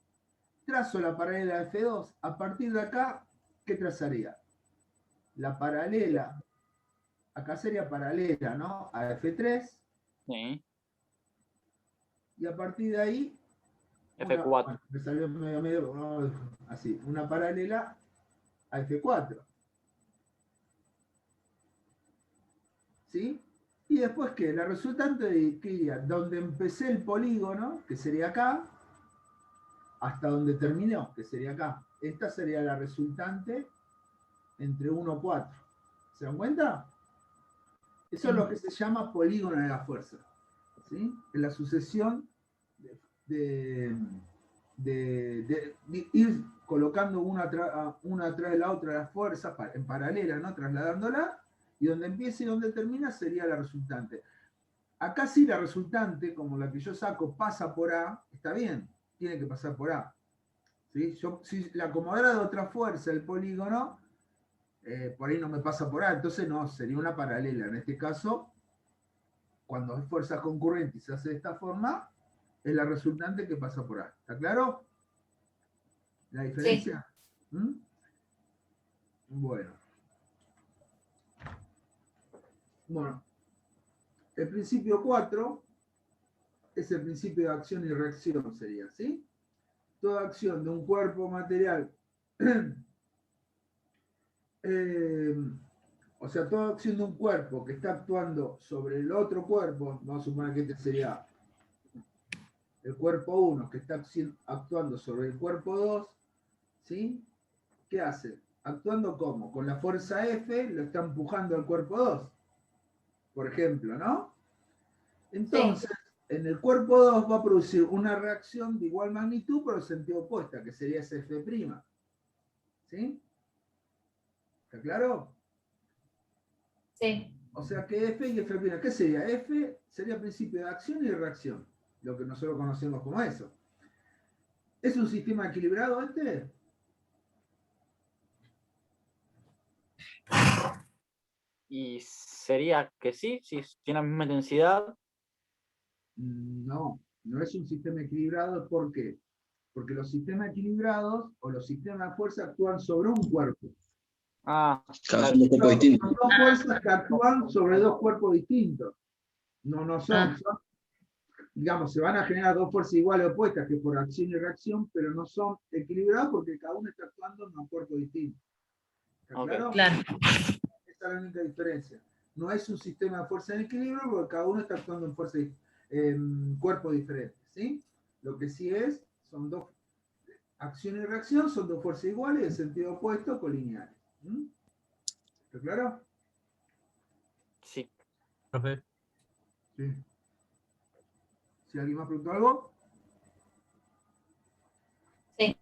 trazo la paralela a F2, a partir de acá, ¿qué trazaría? La paralela, acá sería paralela, ¿no? A F3, Sí. y a partir de ahí, F4. bueno, me salió medio, no, así, una paralela a F4. ¿Sí? Y después, ¿qué? La resultante de que iría donde empecé el polígono, que sería acá, hasta donde terminó, que sería acá. Esta sería la resultante entre 1 y 4. ¿Se dan cuenta? Eso es lo que se llama polígono de la fuerza. ¿Sí? Es la sucesión de ir colocando una atrás de la otra las fuerzas en paralela, ¿no? Trasladándola, y donde empieza y donde termina sería la resultante. Acá sí la resultante, como la que yo saco, pasa por A, está bien, tiene que pasar por A. ¿Sí? Si la acomodara de otra fuerza el polígono, por ahí no me pasa por A, entonces no, sería una paralela. En este caso, cuando hay fuerzas concurrentes y se hace de esta forma, es la resultante que pasa por A. ¿Está claro? ¿La diferencia? Sí. ¿Mm? Bueno. Bueno. El principio 4 es el principio de acción y reacción, sería, ¿sí? Toda acción de un cuerpo material, o sea, toda acción de un cuerpo que está actuando sobre el otro cuerpo, vamos a suponer que este sería el cuerpo 1, que está actuando sobre el cuerpo 2, ¿sí? ¿Qué hace? Actuando como, con la fuerza F, lo está empujando al cuerpo 2, por ejemplo, ¿no? Entonces, en el cuerpo 2 va a producir una reacción de igual magnitud, pero en sentido opuesta, que sería ese F'. ¿Sí? ¿Está claro? Sí. O sea que F y F'. ¿Qué sería? F sería principio de acción y de reacción, lo que nosotros conocemos como eso. ¿Es un sistema equilibrado este? Y sería que sí, si tiene la misma intensidad. No, no es un sistema equilibrado. ¿Por qué? Porque los sistemas equilibrados o los sistemas de fuerza actúan sobre un cuerpo. Ah, Cada son dos cuerpos distintos. Son dos fuerzas que actúan sobre dos cuerpos distintos. No son, digamos, se van a generar dos fuerzas iguales o opuestas que por acción y reacción, pero no son equilibradas porque cada uno está actuando en un cuerpo distinto. ¿Está claro? Claro. Esa es la única diferencia. No es un sistema de fuerza en equilibrio porque cada uno está actuando en cuerpos diferentes. ¿Sí? Lo que sí es, son dos, acción y reacción son dos fuerzas iguales en sentido opuesto colineales. ¿Está claro? sí. Profe. Sí. ¿Si alguien más preguntó algo? Sí.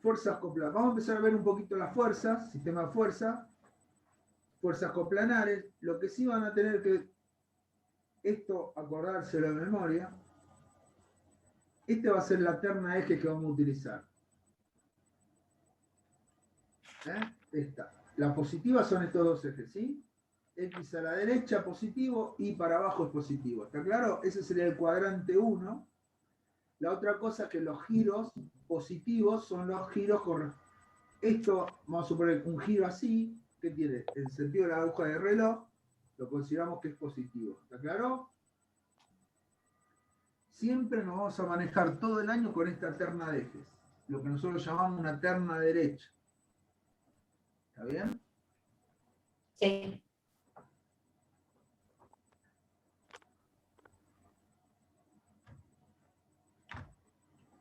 Fuerzas coplanares. Vamos a empezar a ver un poquito las fuerzas, sistema de fuerza, fuerzas coplanares. Lo que sí van a tener que, esto acordárselo de memoria, este va a ser la terna eje que vamos a utilizar. Esta. La positiva son estos dos ejes, ¿sí? X a la derecha positivo y para abajo es positivo. ¿Está claro? Ese sería el cuadrante 1. La otra cosa es que los giros positivos son los giros con... Esto, vamos a suponer un giro así, que tiene el sentido de la aguja de reloj, lo consideramos que es positivo. ¿Está claro? Siempre nos vamos a manejar todo el año con esta terna de ejes, lo que nosotros llamamos una terna derecha. ¿Está bien? Sí.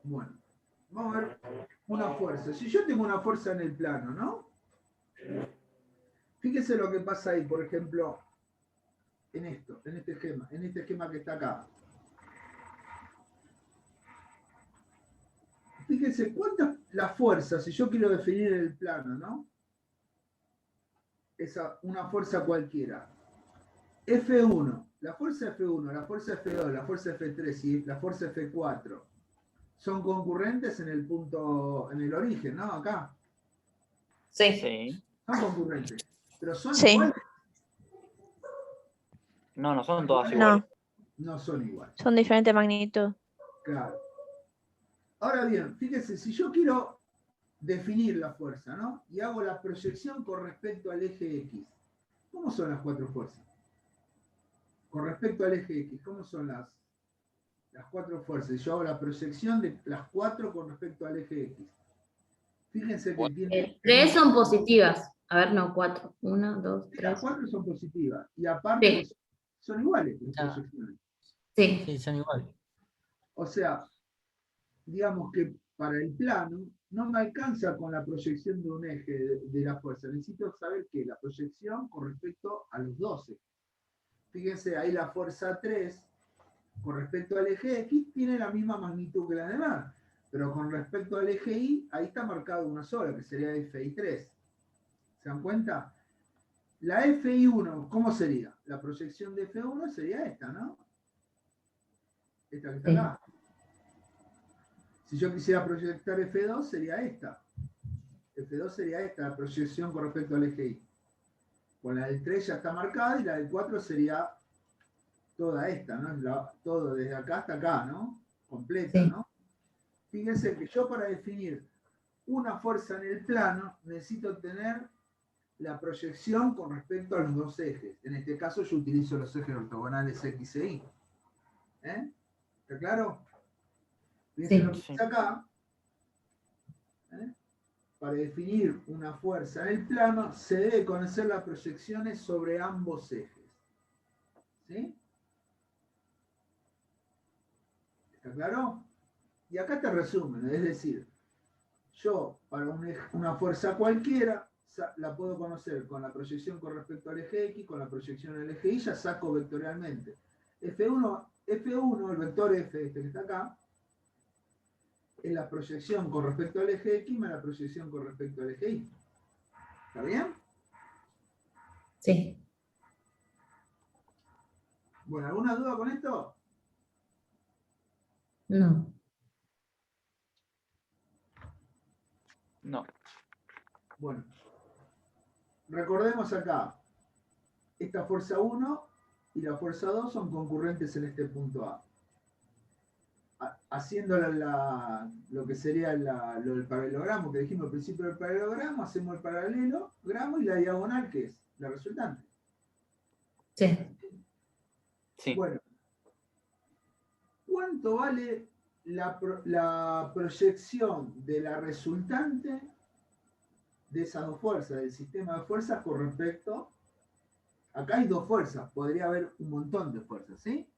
Bueno, vamos a ver una fuerza. Si yo tengo una fuerza en el plano, ¿no? Fíjese lo que pasa ahí, por ejemplo, en este esquema que está acá. Fíjense cuántas la fuerza, si yo quiero definir el plano, ¿no? Una fuerza cualquiera. F1, la fuerza F1, la fuerza F2, la fuerza F3 y la fuerza F4 son concurrentes en el punto, en el origen, ¿no? Acá. Sí. Sí. Son concurrentes. Pero son Sí. iguales. No, no son todas No, iguales. No son iguales. son diferente magnitud. Claro. Ahora bien, fíjese, si yo quiero definir la fuerza, ¿no? Y hago la proyección con respecto al eje X. ¿Cómo son las cuatro fuerzas? Con respecto al eje X, ¿cómo son las cuatro fuerzas? Yo hago la proyección de las cuatro con respecto al eje X. Fíjense que tiene... 3 son positivas. A ver, no, 4. 1, 2, Sí, las 3. cuatro son positivas. Y aparte Sí. son iguales las Ah. proyecciones. Sí. Sí, son iguales. O sea, digamos que para el plano no me alcanza con la proyección de un eje de la fuerza. Necesito saber que la proyección con respecto a los 12. Fíjense, ahí la fuerza 3 con respecto al eje X tiene la misma magnitud que la demás. Pero con respecto al eje Y, ahí está marcado una sola, que sería FI3. ¿Se dan cuenta? La FI1, ¿cómo sería? La proyección de F1 sería esta, ¿no? Esta que está Sí. acá. Si yo quisiera proyectar F2, sería esta. F2 sería esta, la proyección con respecto al eje Y. Con la del 3 ya está marcada y la del 4 sería toda esta, ¿no? Todo desde acá hasta acá, ¿no? Completa, Sí. ¿no? Fíjense que yo para definir una fuerza en el plano necesito tener la proyección con respecto a los dos ejes. En este caso yo utilizo los ejes ortogonales X e Y. ¿Está claro? Fíjense Sí. lo que dice acá. Para definir una fuerza en el plano se debe conocer las proyecciones sobre ambos ejes. ¿Sí? ¿Está claro? Y acá te resumen, es decir, yo para una fuerza cualquiera la puedo conocer con la proyección con respecto al eje X, con la proyección al eje Y, ya saco vectorialmente. F1, el vector F este que está acá, es la proyección con respecto al eje X más la proyección con respecto al eje Y. ¿Está bien? Sí. Bueno, ¿alguna duda con esto? No. No. Bueno, recordemos acá, esta fuerza 1 y la fuerza 2 son concurrentes en este punto A. Haciendo lo que sería lo del paralelogramo que dijimos al principio del paralelogramo, hacemos el paralelogramo y la diagonal, que es la resultante. Sí. Sí. Bueno, ¿cuánto vale la proyección de la resultante de esas dos fuerzas, del sistema de fuerzas con respecto? Acá hay dos fuerzas, podría haber un montón de fuerzas, ¿sí?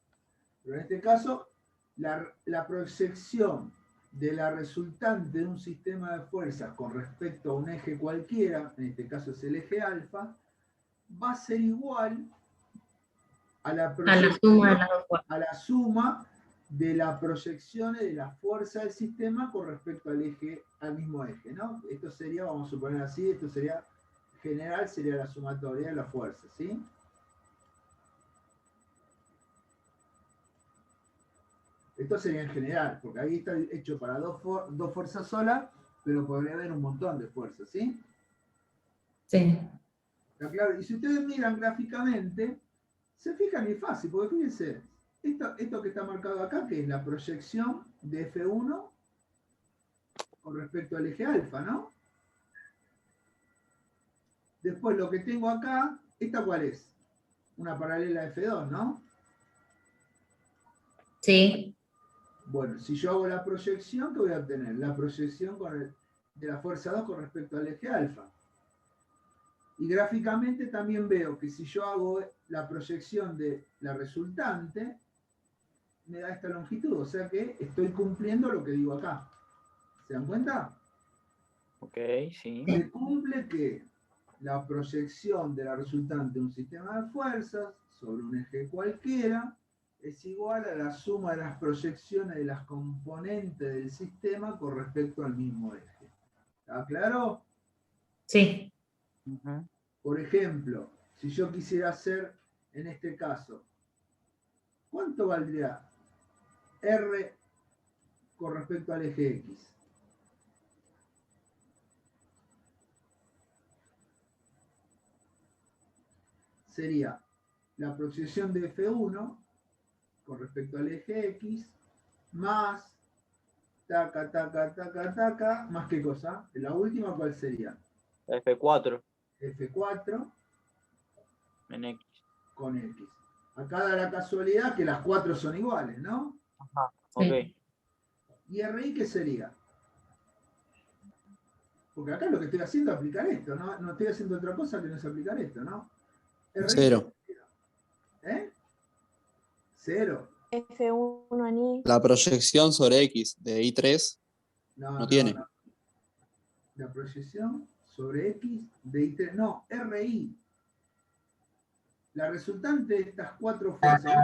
Pero en este caso, la proyección de la resultante de un sistema de fuerzas con respecto a un eje cualquiera, en este caso es el eje alfa, va a ser igual a la suma de las dos fuerzas. a la suma de las proyecciones de la fuerza del sistema con respecto al mismo eje, ¿no? Esto sería, vamos a suponer así, esto sería general, sería la sumatoria de las fuerzas, ¿sí? Esto sería en general, porque ahí está hecho para dos fuerzas solas, pero podría haber un montón de fuerzas, ¿sí? Sí. ¿Está claro? Y si ustedes miran gráficamente, se fijan y es fácil, porque fíjense, esto que está marcado acá, que es la proyección de F1 con respecto al eje alfa, ¿no? Después lo que tengo acá, ¿esta cuál es? Una paralela F2, ¿no? Sí. Bueno, si yo hago la proyección, ¿qué voy a obtener? La proyección de la fuerza 2 con respecto al eje alfa. Y gráficamente también veo que si yo hago la proyección de la resultante, me da esta longitud. O sea que estoy cumpliendo lo que digo acá. ¿Se dan cuenta? Ok, sí. Se cumple que la proyección de la resultante de un sistema de fuerzas sobre un eje cualquiera es igual a la suma de las proyecciones de las componentes del sistema con respecto al mismo eje. ¿Está claro? Sí. Ujú. Por ejemplo, si yo quisiera hacer, en este caso, ¿cuánto valdría R con respecto al eje X? Sería la proyección de F1 con respecto al eje X más taca, taca, taca, taca, más qué cosa. La última, ¿cuál sería? F4 F4 en X. con X. Acá da la casualidad que las cuatro son iguales, ¿no? Ajá, Sí. ok. ¿Y RI qué sería? Porque acá lo que estoy haciendo es aplicar esto, ¿no? No estoy haciendo otra cosa que no es aplicar esto, ¿no? RI, 0. ¿eh? 0. F1 en Y. La proyección sobre X de I3 no tiene. No. La proyección sobre X de I3. No, RI. La resultante de estas cuatro fuerzas.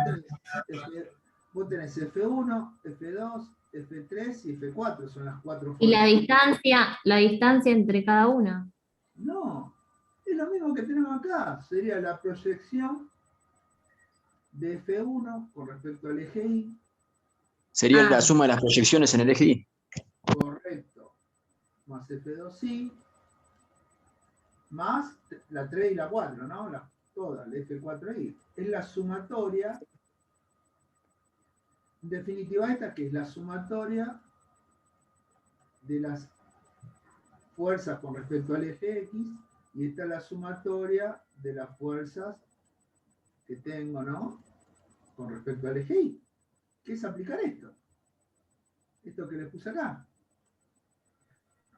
Vos tenés F1, F2, F3 y F4. Son las cuatro Y fuerzas. la distancia entre cada una. No, es lo mismo que tenemos acá. Sería la proyección de F1 con respecto al eje Y. Sería Ah. la suma de las proyecciones en el eje Y. Correcto. Más F2Y. Más la 3 y la 4, ¿no? Todas, el F4Y. Es la sumatoria. En definitiva, esta que es la sumatoria de las fuerzas con respecto al eje X. Y esta es la sumatoria de las fuerzas que tengo, ¿no? Con respecto al eje Y. ¿Qué es aplicar esto? Esto que les puse acá.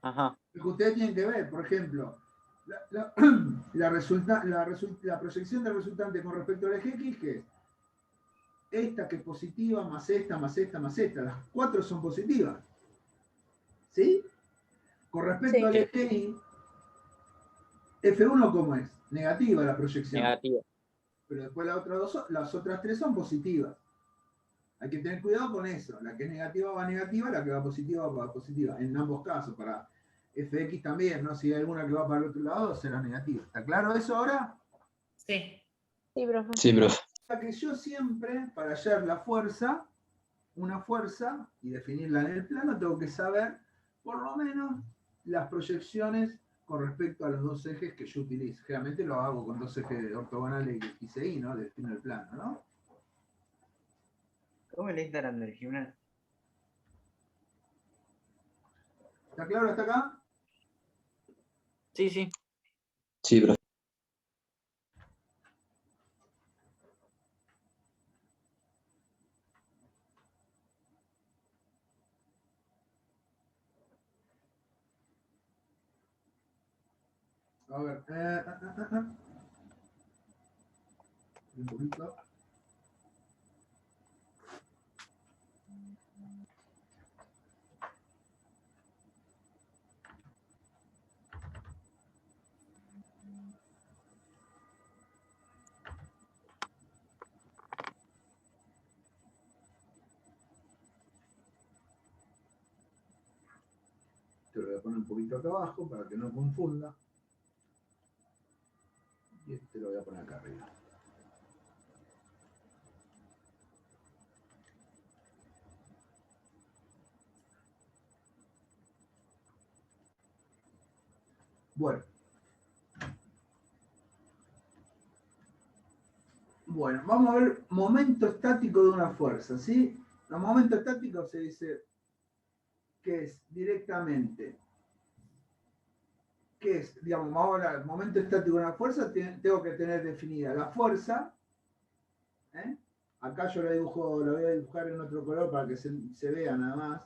Ajá. Lo que ustedes tienen que ver, por ejemplo, la proyección del resultante con respecto al eje X, que es esta que es positiva, más esta, más esta, más esta. Las cuatro son positivas. ¿Sí? Con respecto Sí. al eje Y, F1 ¿cómo es? Negativa la proyección. Negativa. Pero después las otras tres son positivas. Hay que tener cuidado con eso. La que es negativa va negativa, la que va positiva va positiva. En ambos casos, para Fx también, ¿no? Si hay alguna que va para el otro lado, será negativa. ¿Está claro eso ahora? Sí. Sí, profe. Sí, profe. Que yo siempre, para hallar la fuerza, una fuerza, y definirla en el plano, tengo que saber, por lo menos, las proyecciones con respecto a los dos ejes que yo utilizo. Generalmente lo hago con dos ejes ortogonales X e Y, ¿no? Defino el plano, ¿no? ¿Cómo el Instagram del gimnasio? ¿Está claro hasta acá? Sí, sí. Sí, profe. A ver. Un poquito. Te lo voy a poner un poquito acá abajo para que no confunda. Y este lo voy a poner acá arriba. Bueno, vamos a ver momento estático de una fuerza, ¿sí? Los momentos estáticos se dice que es directamente, que es, digamos, vamos a hablar, momento estático de una fuerza, tengo que tener definida la fuerza, ¿eh? Acá yo la dibujo, la voy a dibujar en otro color para que se vea nada más.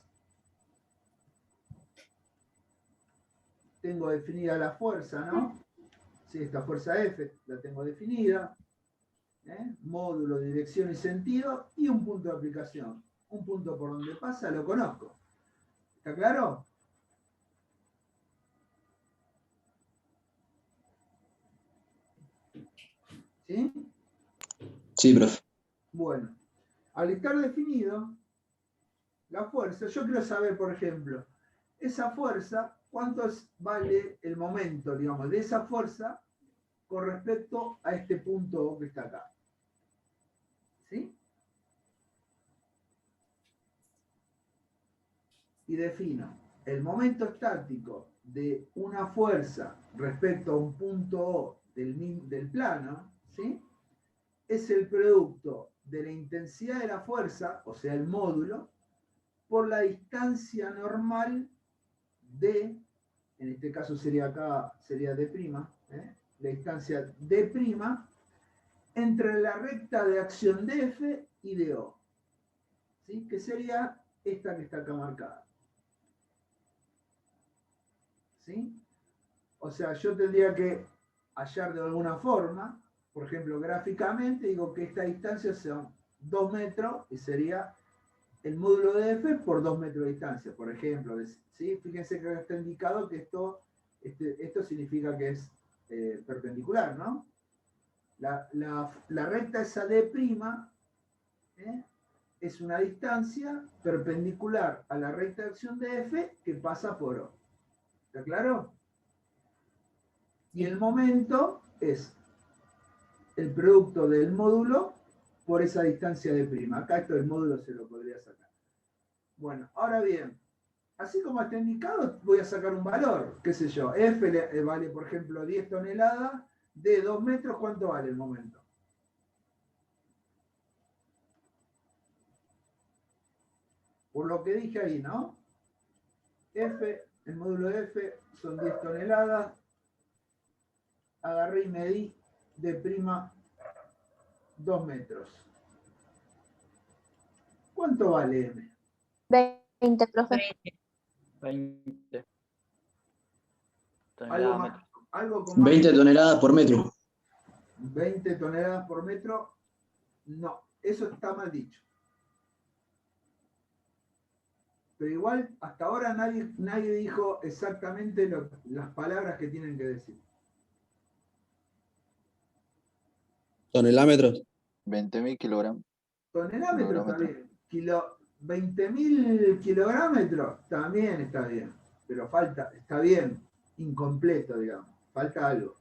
Tengo definida la fuerza, ¿no? Sí, esta fuerza F la tengo definida. Módulo, dirección y sentido, y un punto de aplicación. Un punto por donde pasa lo conozco. ¿Está claro? ¿Sí? Sí, profe. Bueno, al estar definido la fuerza, yo quiero saber, por ejemplo, esa fuerza, vale el momento, digamos, de esa fuerza con respecto a este punto que está acá. ¿Sí? Y defino el momento estático de una fuerza respecto a un punto O del plano, ¿sí? Es el producto de la intensidad de la fuerza, o sea, el módulo, por la distancia normal de, en este caso sería D', la distancia D' entre la recta de acción de F y de O, ¿sí? Que sería esta que está acá marcada. ¿Sí? O sea, yo tendría que hallar de alguna forma, por ejemplo, gráficamente, digo que esta distancia son 2 metros y sería el módulo de F por 2 metros de distancia, por ejemplo. ¿Sí? Fíjense que está indicado que esto significa que es perpendicular, ¿no? La recta esa D', es una distancia perpendicular a la recta de acción de F que pasa por O. ¿Está claro? Y el momento es el producto del módulo por esa distancia de'. Acá esto del módulo se lo podría sacar. Bueno, ahora bien, así como está indicado, voy a sacar un valor, qué sé yo. F vale, por ejemplo, 10 toneladas, de 2 metros, ¿cuánto vale el momento? Por lo que dije ahí, ¿no? El módulo de F son 10 toneladas. Agarré y medí D' 2 metros. ¿Cuánto vale M? 20, profe. 20 Algo toneladas más, metros. algo con más. 20 toneladas por metro. 20 toneladas por metro. No, eso está mal dicho. Pero igual, hasta ahora nadie dijo exactamente las palabras que tienen que decir. Tonelámetros. 20.000 kilogramos. Tonelámetro está Kilográmetro. bien. 20.000 kilográmetros también está bien. Pero falta, está bien, incompleto, digamos. Falta algo.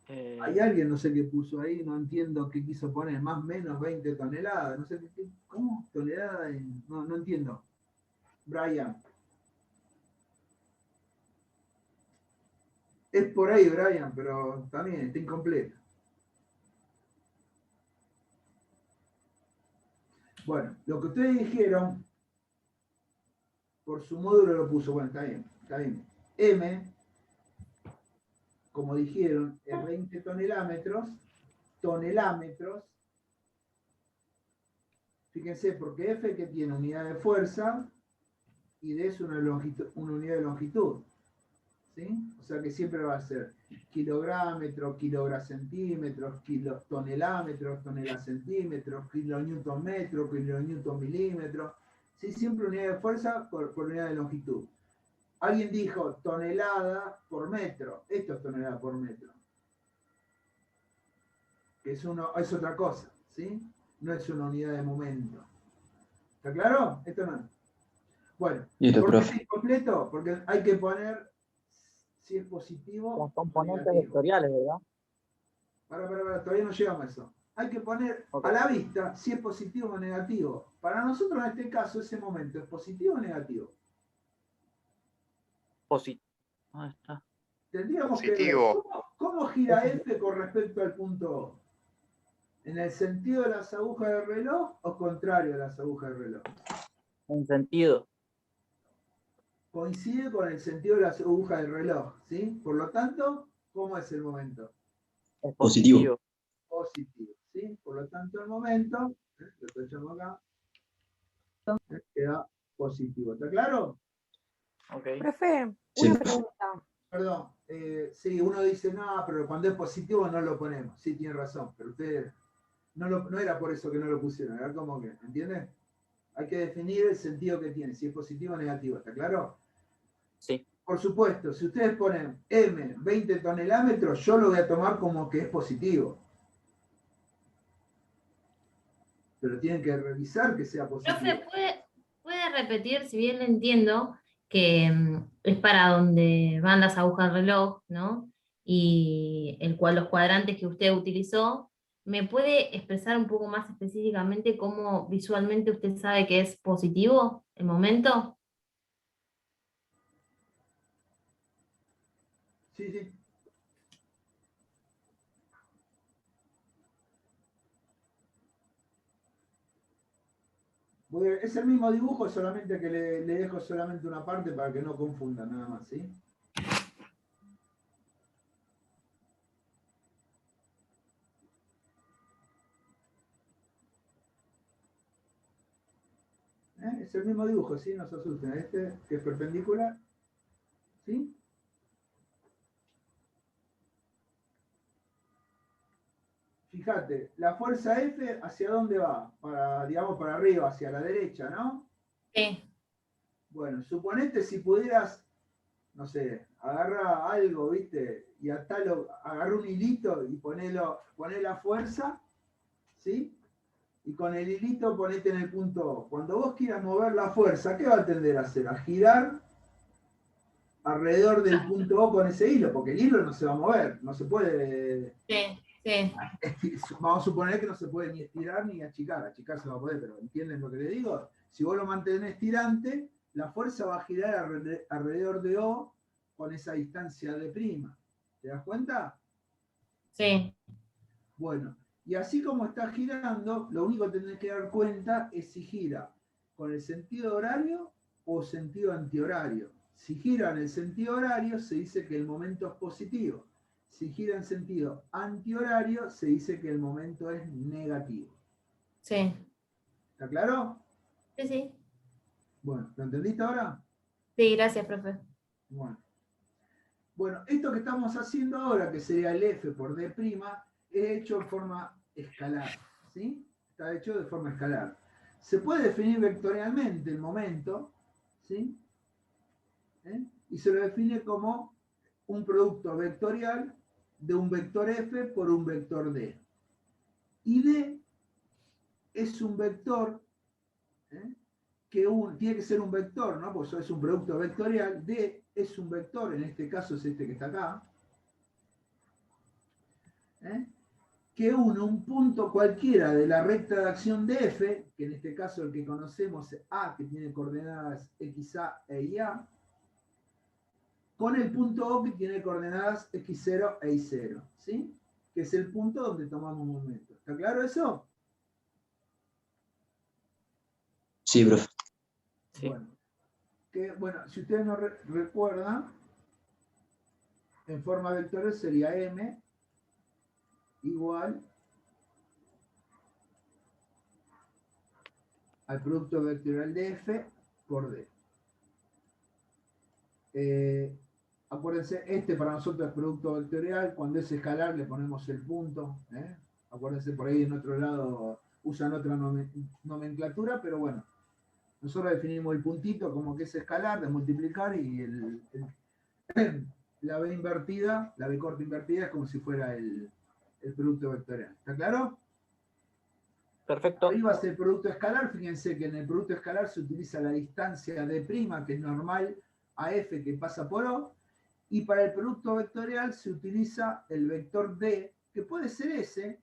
Hay alguien, no sé qué puso ahí, no entiendo qué quiso poner, más o menos 20 toneladas. No sé qué, ¿cómo? Tonelada, no entiendo. Brian. Es por ahí, Brian, pero también está incompleto. Bueno, lo que ustedes dijeron, por su módulo lo puso, bueno, está bien, está bien. M, como dijeron, es 20 tonelámetros. Fíjense, porque F que tiene unidad de fuerza y D es una unidad de longitud. ¿Sí? O sea que siempre va a ser kilográmetros, kilogracentímetros, tonelámetros, tonelacentímetros, kilonewton metro, kilonewton milímetro. ¿Sí? Siempre unidad de fuerza por unidad de longitud. Alguien dijo tonelada por metro. Esto es tonelada por metro. Que es otra cosa. ¿Sí? No es una unidad de momento. ¿Está claro? Esto no. Bueno, Listo, ¿por qué profe. es incompleto? Porque hay que poner si es positivo Las o componentes negativo. vectoriales, ¿verdad? Para, todavía no llegamos a eso. Hay que poner a la vista si es positivo o negativo. Para nosotros en este caso, ese momento, ¿es positivo o negativo? Positivo. ¿Dónde está? Tendríamos que ver cómo gira F con respecto al punto O. ¿En el sentido de las agujas del reloj o contrario a las agujas del reloj? En sentido. Coincide con el sentido de las agujas del reloj, ¿sí? Por lo tanto, ¿cómo es el momento? Es Positivo. Positivo, ¿sí? Por lo tanto, el momento, lo echamos acá, queda positivo. ¿Está claro? Ok. Profe, Sí. una pregunta. Perdón, sí, uno dice, no, pero cuando es positivo no lo ponemos. Sí, tiene razón, pero ustedes, no era por eso que no lo pusieron, era como que, ¿entiendes? Hay que definir el sentido que tiene, si es positivo o negativo, ¿está claro? Sí. Por supuesto, si ustedes ponen M 20 tonelámetros, yo lo voy a tomar como que es positivo. pero tienen que revisar que sea positivo. Profe, ¿puede repetir, si bien le entiendo, que es para donde van las agujas del reloj, ¿no? Y los cuadrantes que usted utilizó, ¿me puede expresar un poco más específicamente cómo visualmente usted sabe que es positivo el momento? Sí, sí. Es el mismo dibujo, solamente que le dejo solamente una parte para que no confundan, nada más, ¿sí? Es el mismo dibujo, ¿sí? No se asusten. Este que es perpendicular, ¿sí? Fíjate, la fuerza F, ¿hacia dónde va? Digamos, para arriba, hacia la derecha, ¿no? Sí. Bueno, suponete si pudieras, no sé, agarra algo, ¿viste? Y atalo, agarra un hilito y poné la fuerza, ¿sí? Y con el hilito ponete en el punto O. Cuando vos quieras mover la fuerza, ¿qué va a tender a hacer? A girar alrededor del punto O con ese hilo, porque el hilo no se va a mover, no se puede... Sí, sí. Vamos a suponer que no se puede ni estirar ni achicar se va a poder, pero ¿entienden lo que le digo? Si vos lo mantenés tirante, la fuerza va a girar alrededor de O con esa distancia de prima. ¿Te das cuenta? Sí. Bueno, y así como está girando, lo único que tenés que dar cuenta es si gira con el sentido horario o sentido antihorario. Si gira en el sentido horario, se dice que el momento es positivo. Si gira en sentido antihorario, se dice que el momento es negativo. Sí. ¿Está claro? Sí, sí. Bueno, ¿lo entendiste ahora? Sí, gracias, profe. Bueno, esto que estamos haciendo ahora, que sería el F por D', es hecho en forma escalar, ¿sí? Está hecho de forma escalar. Se puede definir vectorialmente el momento, ¿sí? Y se lo define como un producto vectorial de un vector F por un vector D. Y D es un vector, tiene que ser un vector, ¿no? Porque eso es un producto vectorial. D es un vector, en este caso es este que está acá, que une un punto cualquiera de la recta de acción de F, que en este caso el que conocemos es A, que tiene coordenadas XA e YA, con el punto O que tiene coordenadas X0 e Y0, ¿sí? Que es el punto donde tomamos un momento. ¿Está claro eso? Sí, profe. Sí. Bueno, si ustedes no recuerdan, en forma vectorial sería M igual al producto vectorial de F por D. Acuérdense, este para nosotros es producto vectorial, cuando es escalar le ponemos el punto. Acuérdense, por ahí en otro lado usan otra nomenclatura, pero bueno, nosotros definimos el puntito como que es escalar, de multiplicar, y la B invertida, la B corta invertida es como si fuera el producto vectorial. ¿Está claro? Perfecto. Arriba es el producto escalar. Fíjense que en el producto escalar se utiliza la distancia D', que es normal a F, que pasa por O, y para el producto vectorial se utiliza el vector D, que puede ser este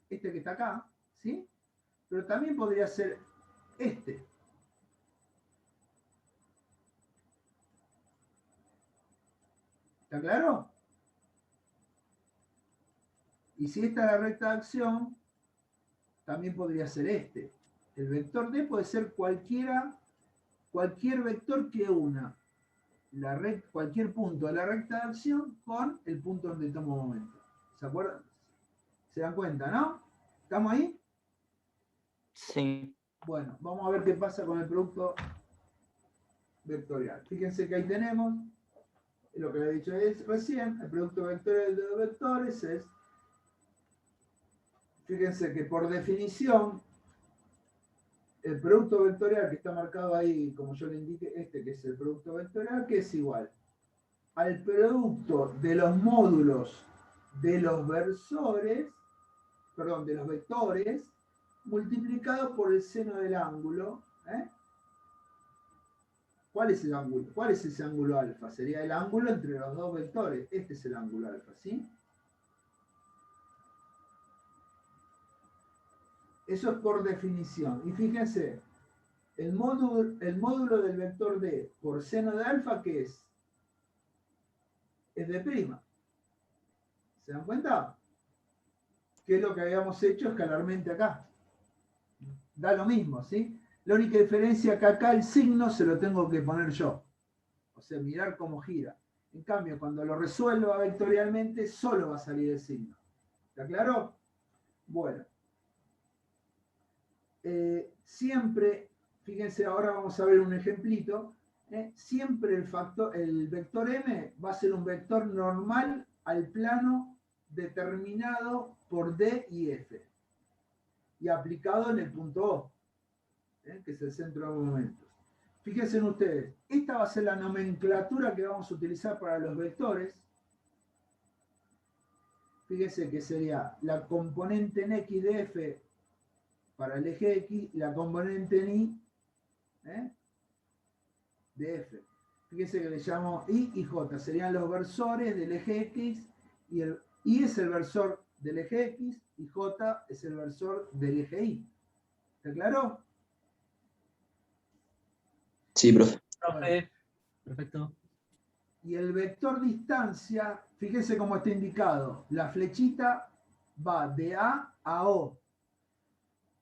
que está acá, ¿sí? Pero también podría ser este. ¿Está claro? Y si esta es la recta de acción, también podría ser este. El vector D puede ser cualquier vector que una cualquier punto de la recta de acción con el punto donde tomo momento. ¿Se acuerdan? ¿Se dan cuenta, no? ¿Estamos ahí? Sí. Bueno, vamos a ver qué pasa con el producto vectorial. Fíjense que ahí tenemos lo que le he dicho recién. El producto vectorial de dos vectores es, fíjense que por definición, el producto vectorial que está marcado ahí, como yo le indiqué, que es el producto vectorial, que es igual al producto de los módulos de los versores, perdón, de los vectores, multiplicado por el seno del ángulo. ¿Cuál es el ángulo? ¿Cuál es ese ángulo alfa? Sería el ángulo entre los dos vectores. Este es el ángulo alfa, ¿sí? Eso es por definición. Y fíjense, el módulo del vector D por seno de alfa, ¿qué es? Es D'. ¿Se dan cuenta? Que es lo que habíamos hecho escalarmente acá. Da lo mismo, ¿sí? La única diferencia es que acá el signo se lo tengo que poner yo. O sea, mirar cómo gira. En cambio, cuando lo resuelva vectorialmente, solo va a salir el signo. ¿Está claro? Bueno. Siempre, fíjense, ahora vamos a ver un ejemplito. Siempre el vector M va a ser un vector normal al plano determinado por D y F. Y aplicado en el punto O, que es el centro de momentos. Fíjense en ustedes, esta va a ser la nomenclatura que vamos a utilizar para los vectores. Fíjense que sería la componente en X de F para el eje X y la componente en Y de F. Fíjense que le llamo Y y J, serían los versores del eje X, y el Y es el versor del eje X y J es el versor del eje Y. ¿Está claro? Sí, profe. Profe, perfecto. Y el vector distancia, fíjense cómo está indicado. La flechita va de A a O.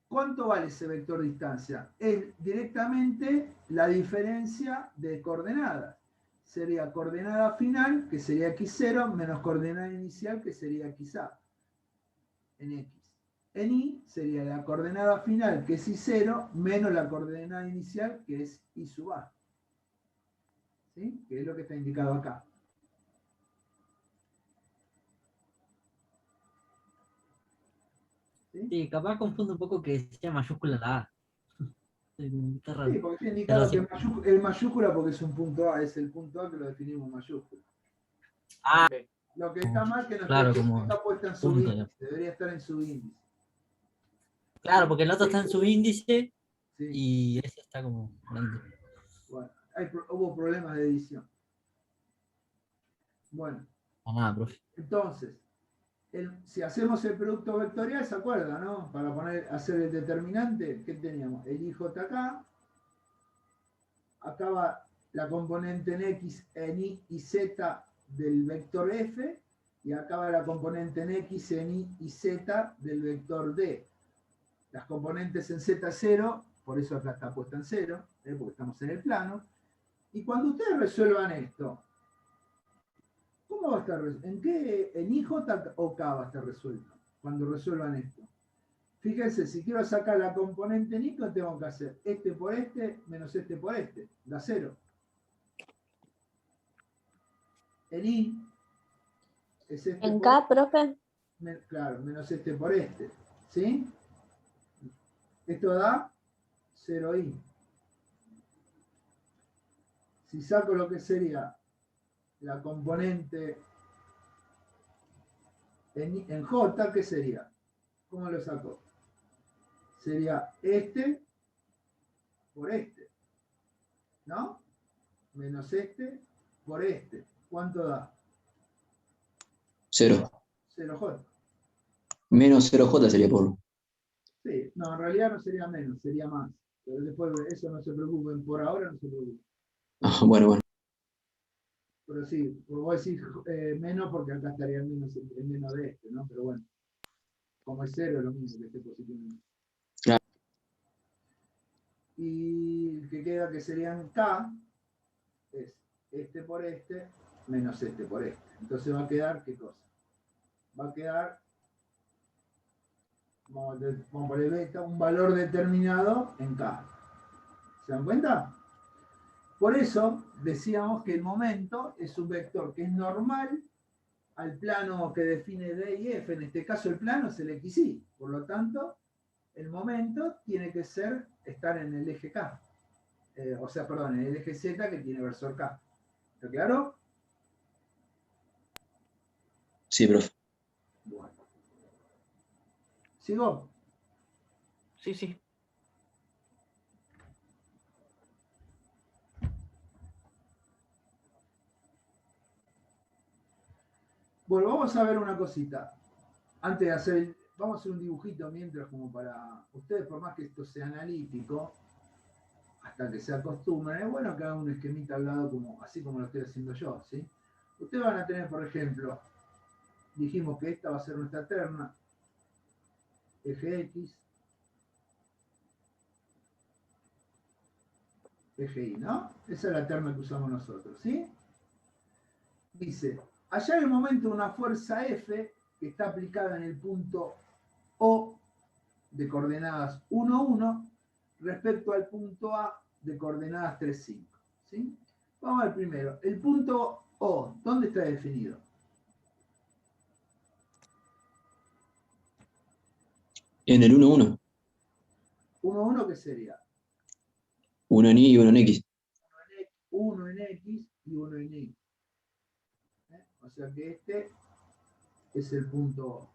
¿Cuánto vale ese vector distancia? Es directamente la diferencia de coordenadas. Sería coordenada final, que sería x0, menos coordenada inicial, que sería xa, en x. En y sería la coordenada final, que es y0, menos la coordenada inicial, que es y sub a. ¿Sí? Que es lo que está indicado acá. Sí, capaz confundo un poco que sea mayúscula la A. Está raro. Sí, porque está indicado que el mayúscula porque es un punto A, es el punto A que lo definimos mayúscula. Ah, Lo que está mal que no claro, está, como está puesta en punto, subíndice, debería estar en subíndice. Claro, porque el otro está en subíndice Sí. y ese está como grande. Bueno, hubo problemas de edición. Bueno, Nada, profe. entonces, si hacemos el producto vectorial, ¿se acuerdan, no? Para hacer el determinante, ¿qué teníamos? El IJ acá. Acá va la componente en X, en Y y Z del vector F. Y acá va la componente en X, en Y y Z del vector D. Las componentes en Z0, por eso acá está puesta en 0, porque estamos en el plano. Y cuando ustedes resuelvan esto, ¿cómo va a estar resuelto? ¿En IJ o K va a estar resuelto? Cuando resuelvan esto. Fíjense, si quiero sacar la componente en Y, ¿qué tengo que hacer? Este por este, menos este por este. Da 0. En Y es este ¿En por K, profe? claro, menos este por este. ¿Sí? Esto da 0i. Si saco lo que sería la componente en J, ¿qué sería? ¿Cómo lo saco? Sería este por este, ¿no? Menos este por este. ¿Cuánto da? 0. 0J. Menos 0J sería por. Sí, no, en realidad no sería menos, sería más. Pero después eso no se preocupen, por ahora no se preocupen. Ah, bueno. Pero sí, voy a decir menos porque acá estaría el menos de este, ¿no? Pero bueno, como es 0 es lo mismo que esté positivo. Claro. Y el que queda que serían K es este por este menos este por este. Entonces va a quedar, ¿qué cosa? Va a quedar, vamos a poner beta, un valor determinado en K. ¿Se dan cuenta? Por eso decíamos que el momento es un vector que es normal al plano que define D y F. En este caso el plano es el XY. Por lo tanto, el momento tiene que estar en el eje K. En el eje Z que tiene versor K. ¿Está claro? Sí, profe. Bueno. ¿Sigo? Sí, sí. Bueno, vamos a ver una cosita. Antes de hacer, vamos a hacer un dibujito mientras como para ustedes, por más que esto sea analítico, hasta que se acostumbren, es bueno que hagan un esquemita al lado como, así como lo estoy haciendo yo, ¿sí? Ustedes van a tener, por ejemplo, dijimos que esta va a ser nuestra terna, eje X, eje Y, ¿no? Esa es la terna que usamos nosotros, ¿sí? Dice, allá en el momento una fuerza F que está aplicada en el punto O de coordenadas 1, 1 respecto al punto A de coordenadas 3, 5. ¿Sí? Vamos a ver primero, el punto O, ¿dónde está definido? En el 1, 1. 1, 1, ¿qué sería? Uno en Y y uno en X. 1 en X y 1 en Y. O sea que este es el punto O.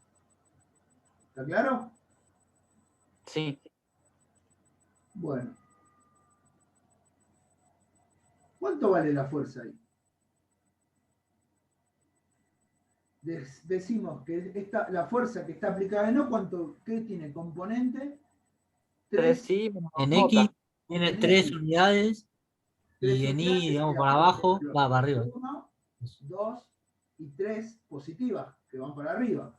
¿Está claro? Sí. Bueno. ¿Cuánto vale la fuerza ahí? Decimos que la fuerza que está aplicada en O, ¿qué tiene? Componente 3 3 sí menos En J. X tiene en 3 X. unidades 3 y en Y, unidades digamos, sería, para por abajo, ejemplo, va para arriba. 1, 2 y 3 positivas que van para arriba.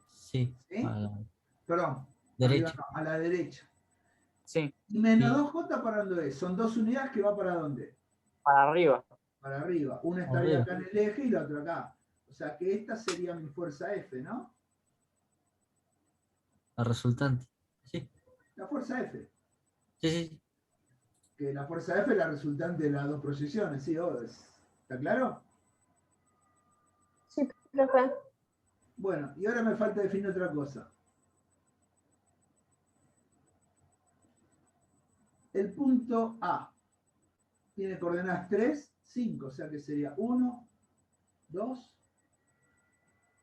Sí, ¿Sí? a la Perdón, arriba derecha. no, a la derecha. Sí, Y menos Sí. 2J para dónde es. Son 2 unidades que va para dónde. para arriba. Para arriba. Una estaría Arriba. acá en el eje y la otra acá. O sea que esta sería mi fuerza F, ¿no? La resultante. Sí, La fuerza F. sí, sí. Que la fuerza F es la resultante de las dos proyecciones, ¿sí? ¿Está claro? Sí, profe. Bueno, y ahora me falta definir otra cosa. El punto A tiene coordenadas 3, 5, o sea que sería 1, 2,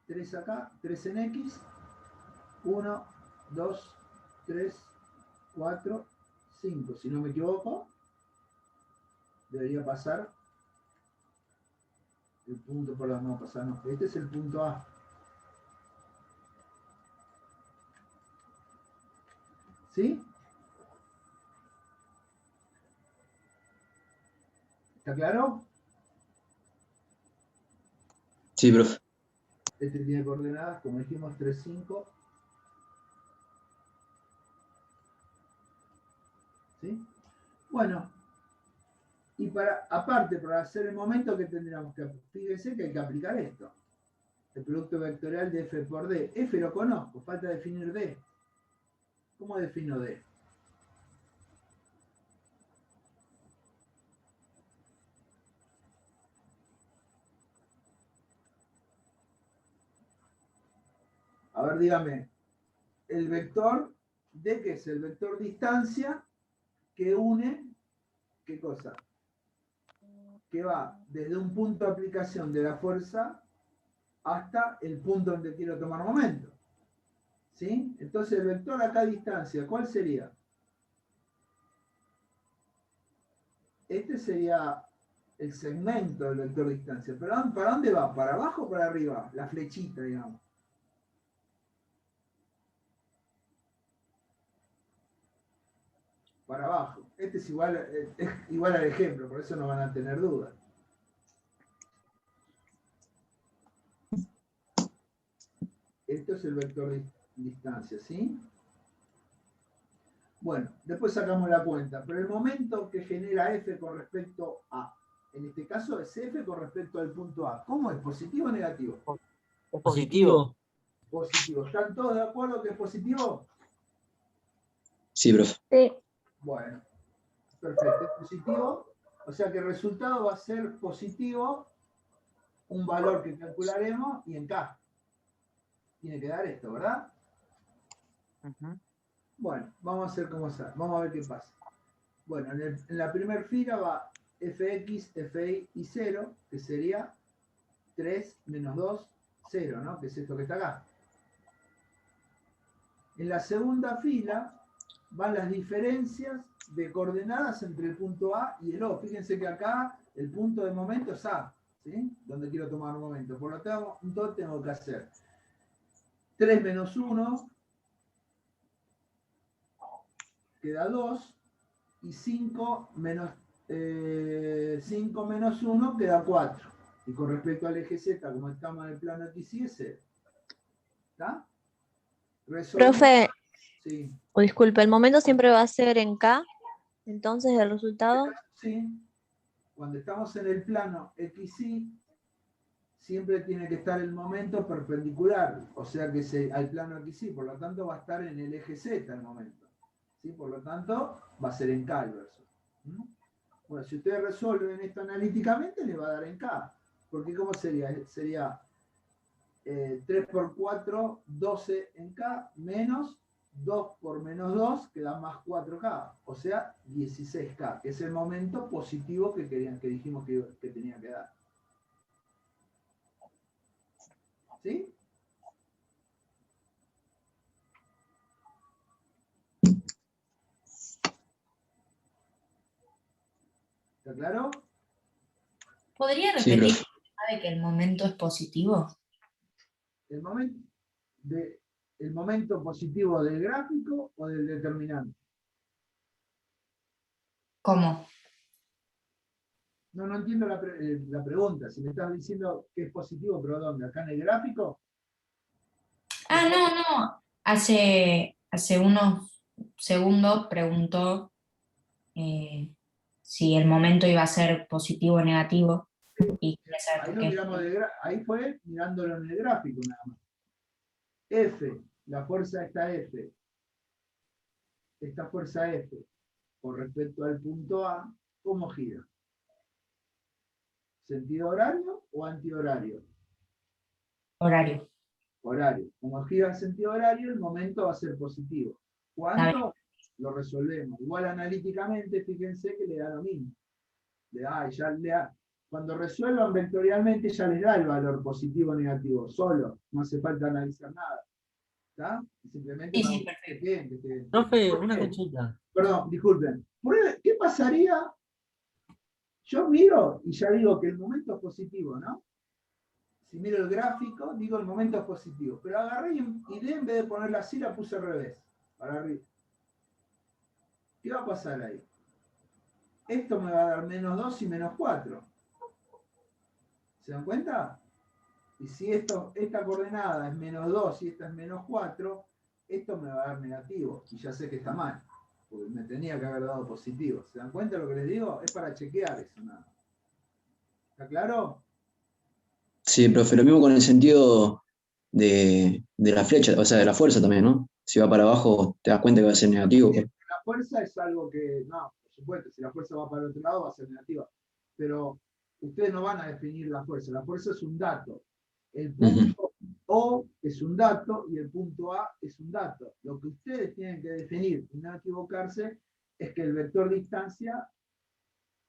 3 acá, 3 en X, 1, 2, 3, 4, 5. Si no me equivoco, debería pasar el punto, perdón, no pasar, no. Este es el punto A. ¿Sí? ¿Está claro? Sí, profe. Este tiene coordenadas, como dijimos, 3, 5. ¿Sí? Bueno, y aparte, para hacer el momento que tendríamos que, fíjense que hay que aplicar esto. El producto vectorial de F por D. F lo conozco, falta definir D. ¿Cómo defino D? A ver, dígame. El vector D, ¿qué es? El vector distancia que une, ¿qué cosa? Que va desde un punto de aplicación de la fuerza hasta el punto donde quiero tomar momento. ¿Sí? Entonces el vector acá a distancia, ¿cuál sería? Este sería el segmento del vector distancia. ¿Pero para dónde va? ¿Para abajo o para arriba? La flechita, digamos. Para abajo. Este es igual al ejemplo, por eso no van a tener dudas. Esto es el vector de distancia, ¿sí? Bueno, después sacamos la cuenta, pero el momento que genera F con respecto a, en este caso es F con respecto al punto A. ¿Cómo es? ¿Positivo o negativo? Es positivo. Positivo. Positivo. ¿Están todos de acuerdo que es positivo? Sí, profe. Sí. Bueno, perfecto, es positivo. O sea que el resultado va a ser positivo, un valor que calcularemos y en K. Tiene que dar esto, ¿verdad? Ujú. Bueno, vamos a hacer como sea. Vamos a ver qué pasa. Bueno, en la primera fila va fx, fi y 0, que sería 3 menos 2, 0, ¿no? Que es esto que está acá. En la segunda fila van las diferencias de coordenadas entre el punto A y el O. Fíjense que acá el punto de momento es A, ¿sí? Donde quiero tomar un momento. Por lo tanto, tengo que hacer 3 menos 1 queda 2 y 5 menos 1 queda 4. Y con respecto al eje Z, como estamos en el plano X y S, ¿está? Profe, Sí. o disculpe, el momento siempre va a ser en K, entonces el resultado. Sí. Cuando estamos en el plano XY, siempre tiene que estar el momento perpendicular, o sea que al plano XY, por lo tanto va a estar en el eje Z el momento. ¿Sí? Por lo tanto, va a ser en K el verso. Bueno, si ustedes resuelven esto analíticamente, le va a dar en K. Porque ¿cómo sería? Sería 3 por 4, 12 en K, menos 2 por menos 2, que da más 4K. O sea, 16K, que es el momento positivo que dijimos que tenía que dar. ¿Sí? ¿Está claro? ¿Podría Sí, repetir profe. de que el momento es positivo? El momento positivo del gráfico o del determinante. ¿Cómo? No entiendo la pregunta. Si me estás diciendo que es positivo, pero ¿dónde? ¿Acá en el gráfico? Ah, no. Hace unos segundos preguntó si el momento iba a ser positivo o negativo. Y quería saber Ahí, por lo qué. miramos ahí fue mirándolo en el gráfico nada más. F, la fuerza esta F, esta fuerza F, con respecto al punto A, ¿cómo gira? ¿Sentido horario o antihorario? Horario. Horario. Como gira en sentido horario, el momento va a ser positivo. ¿Cuánto? Lo resolvemos. Igual analíticamente, fíjense que le da lo mismo. Cuando resuelvan vectorialmente ya les da el valor positivo o negativo, solo. No hace falta analizar nada. ¿Está? Simplemente Sí, para sí, que queden, que queden. Profe, ¿Por una qué? consulta. Perdón, disculpen. ¿Qué pasaría? Yo miro y ya digo que el momento es positivo, ¿no? Si miro el gráfico, digo el momento es positivo. Pero agarré y D, en vez de ponerla así, la puse al revés, para arriba. ¿Qué va a pasar ahí? Esto me va a dar menos 2 y menos 4. ¿Se dan cuenta? Y si esta coordenada es menos 2 y esta es menos 4, esto me va a dar negativo. Y ya sé que está mal. Porque me tenía que haber dado positivo. ¿Se dan cuenta de lo que les digo? Es para chequear eso nada. ¿Está claro? Sí, profe, lo mismo con el sentido de la flecha, o sea, de la fuerza también, ¿no? Si va para abajo, te das cuenta que va a ser negativo. La fuerza es algo que, no, por supuesto, si la fuerza va para el otro lado va a ser negativa. Pero ustedes no van a definir la fuerza es un dato. El punto O es un dato y el punto A es un dato. Lo que ustedes tienen que definir y no equivocarse es que el vector distancia,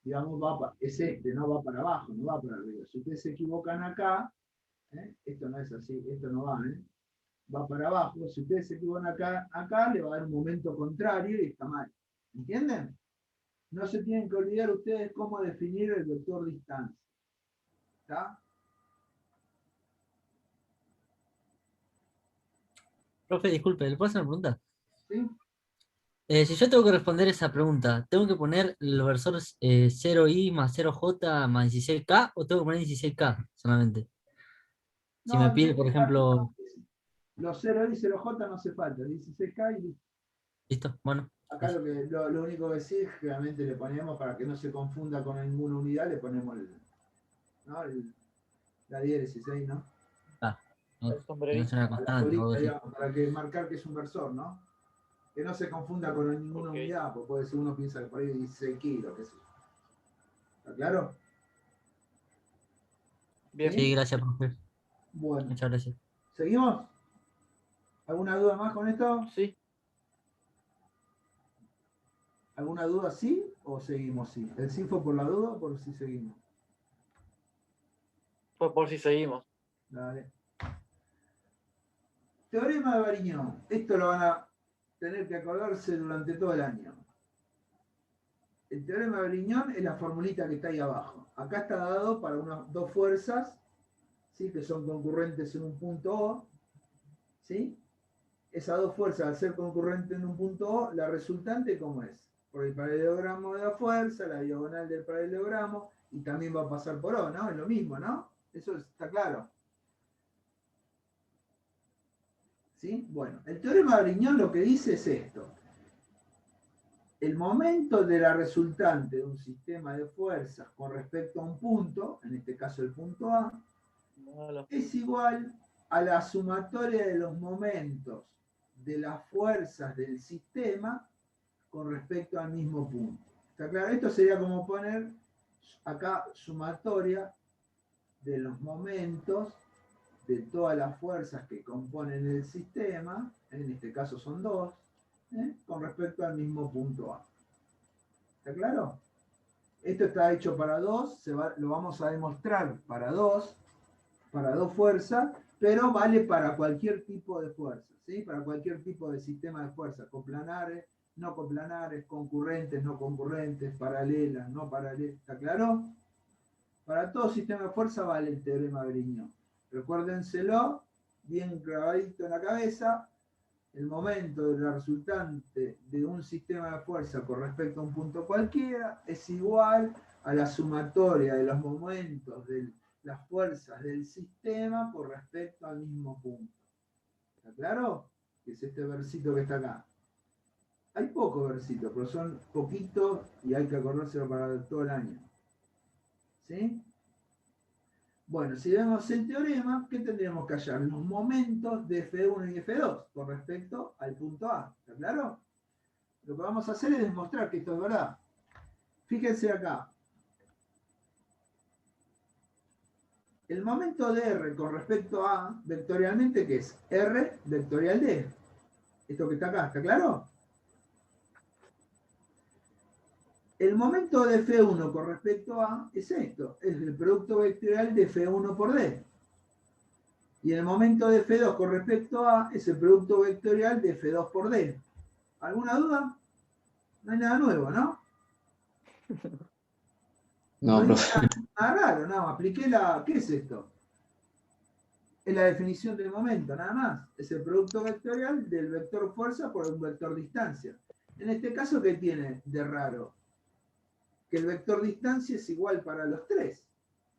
digamos, es no va para abajo, no va para arriba. Si ustedes se equivocan acá, esto no es así, esto no va, va para abajo. Si ustedes se equivocan acá, le va a dar un momento contrario y está mal. ¿Entienden? No se tienen que olvidar ustedes cómo definir el vector distancia. ¿Está? Profe, disculpe, ¿le puedo hacer una pregunta? ¿Sí? Si yo tengo que responder esa pregunta, ¿tengo que poner el versor 0i más 0j más 16k o tengo que poner 16k solamente? Si me No, pide, por ejemplo, los 0 y 0J no hace falta, 16K y listo, bueno, acá lo único que sí, generalmente le ponemos para que no se confunda con ninguna unidad, le ponemos la diéresis ahí, ¿no? no, El que no sombrerito. sea una A la constante o algo colita, así. digamos, para que marcar que es un versor, ¿no? Que no se confunda con ninguna Ok. unidad, porque puede ser uno piensa que por ahí 16 kilos, qué sé yo. ¿Está claro? Bien. Sí, gracias, profe. Bueno, Muchas gracias. ¿seguimos? ¿Alguna duda más con esto? Sí. ¿Alguna duda sí o seguimos sí? ¿El sí fue por la duda o por si seguimos? Fue por si seguimos. Dale. Teorema de Varignón. Esto lo van a tener que acordarse durante todo el año. El teorema de Varignón es la formulita que está ahí abajo. Acá está dado para unas dos fuerzas, ¿sí? Que son concurrentes en un punto O. ¿Sí? Esas dos fuerzas, al ser concurrentes en un punto O, la resultante, ¿cómo es? Por el paralelogramo de la fuerza, la diagonal del paralelogramo, y también va a pasar por O, ¿no? Es lo mismo, ¿no? Eso está claro. ¿Sí? Bueno, el teorema de Varignón lo que dice es esto. El momento de la resultante de un sistema de fuerzas con respecto a un punto, en este caso el punto A, es igual a la sumatoria de los momentos de las fuerzas del sistema con respecto al mismo punto. ¿Está claro? Esto sería como poner acá sumatoria de los momentos de todas las fuerzas que componen el sistema, en este caso son dos, con respecto al mismo punto A. ¿Está claro? Esto está hecho para dos, lo vamos a demostrar para dos fuerzas, pero vale para cualquier tipo de fuerza, ¿sí? Para cualquier tipo de sistema de fuerza, coplanares, no coplanares, concurrentes, no concurrentes, paralelas, no paralelas, ¿está claro? Para todo sistema de fuerza vale el teorema de Varignón. Recuérdenselo, bien grabadito en la cabeza, el momento de la resultante de un sistema de fuerza con respecto a un punto cualquiera es igual a la sumatoria de los momentos de las fuerzas del sistema con respecto al mismo punto. ¿Está claro? Que es este versito que está acá. Hay pocos versitos, pero son poquitos y hay que acordárselo para todo el año. ¿Sí? Bueno, si vemos el teorema, ¿qué tendríamos que hallar? Los momentos de F1 y F2 con respecto al punto A. ¿Está claro? Lo que vamos a hacer es demostrar que esto es verdad. Fíjense acá. El momento de R con respecto a, vectorialmente, ¿qué es? R vectorial D. Esto que está acá, ¿está claro? El momento de F1 con respecto a es esto, es el producto vectorial de F1 por D. Y el momento de F2 con respecto a es el producto vectorial de F2 por D. ¿Alguna duda? No hay nada nuevo, ¿no? No, No profe. hay nada raro, no, apliqué la... ¿Qué es esto? Es la definición del momento, nada más. Es el producto vectorial del vector fuerza por un vector distancia. En este caso, ¿qué tiene de raro? Que el vector distancia es igual para los tres.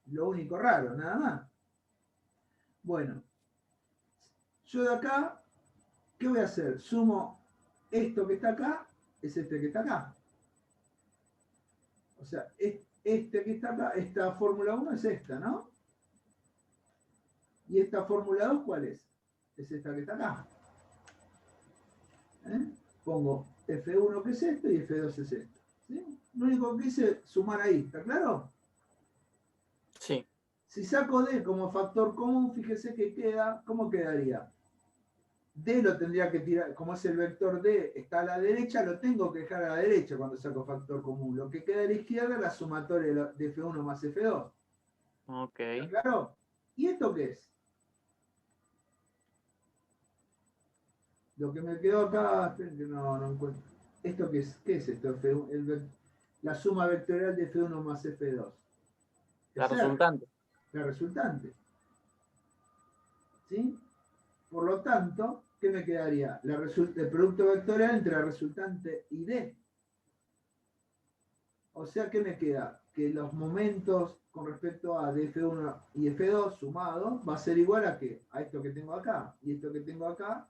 Lo único raro, nada más. Bueno, yo de acá, ¿qué voy a hacer? Sumo esto que está acá, es este que está acá. O sea, este que está acá, esta fórmula 1 es esta, ¿no? ¿Y esta fórmula 2 cuál es? Es esta que está acá. Pongo F1 que es esto y F2 es esto. ¿Sí? Lo único que hice es sumar ahí, ¿está claro? Sí. Si saco D como factor común, fíjese que queda, ¿cómo quedaría? D lo tendría que tirar, como es el vector D, está a la derecha, lo tengo que dejar a la derecha cuando saco factor común. Lo que queda a la izquierda es la sumatoria de F1 más F2. Ok. ¿Está claro? ¿Y esto qué es? Lo que me quedó acá, esperen que no encuentro. ¿Esto qué es? ¿Qué es esto? La suma vectorial de F1 más F2. La resultante. La resultante. ¿Sí? Por lo tanto, ¿qué me quedaría? El producto vectorial entre la resultante y D. O sea, ¿qué me queda? Que los momentos con respecto a de F1 y F2 sumados va a ser igual a ¿qué? A esto que tengo acá. Y esto que tengo acá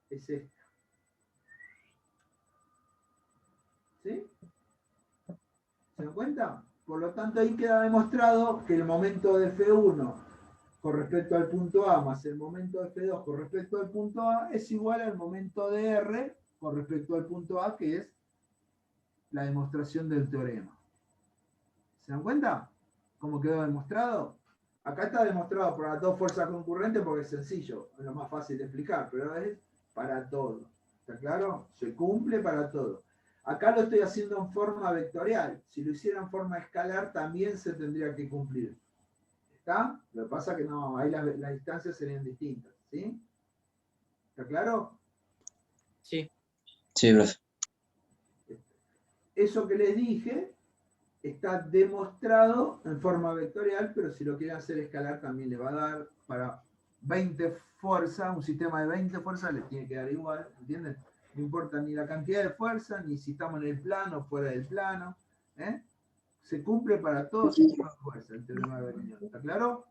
es esto. ¿Sí? ¿Se dan cuenta? Por lo tanto, ahí queda demostrado que el momento de F1 con respecto al punto A más el momento de F2 con respecto al punto A es igual al momento de R con respecto al punto A, que es la demostración del teorema. ¿Se dan cuenta? ¿Cómo quedó demostrado? Acá está demostrado por las dos fuerzas concurrentes porque es sencillo, es lo más fácil de explicar, pero es para todo. ¿Está claro? Se cumple para todo. Acá lo estoy haciendo en forma vectorial. Si lo hiciera en forma escalar, también se tendría que cumplir. ¿Está? Lo que pasa es que no, ahí las distancias serían distintas. ¿Sí? ¿Está claro? Sí. Sí, profe. Eso que les dije está demostrado en forma vectorial, pero si lo quieren hacer escalar también le va a dar para 20 fuerzas, un sistema de 20 fuerzas les tiene que dar igual, ¿entienden? No importa ni la cantidad de fuerza, ni si estamos en el plano o fuera del plano, ¿eh? Se cumple para todo sistema de fuerza el teorema de Bernoulli. ¿Está claro?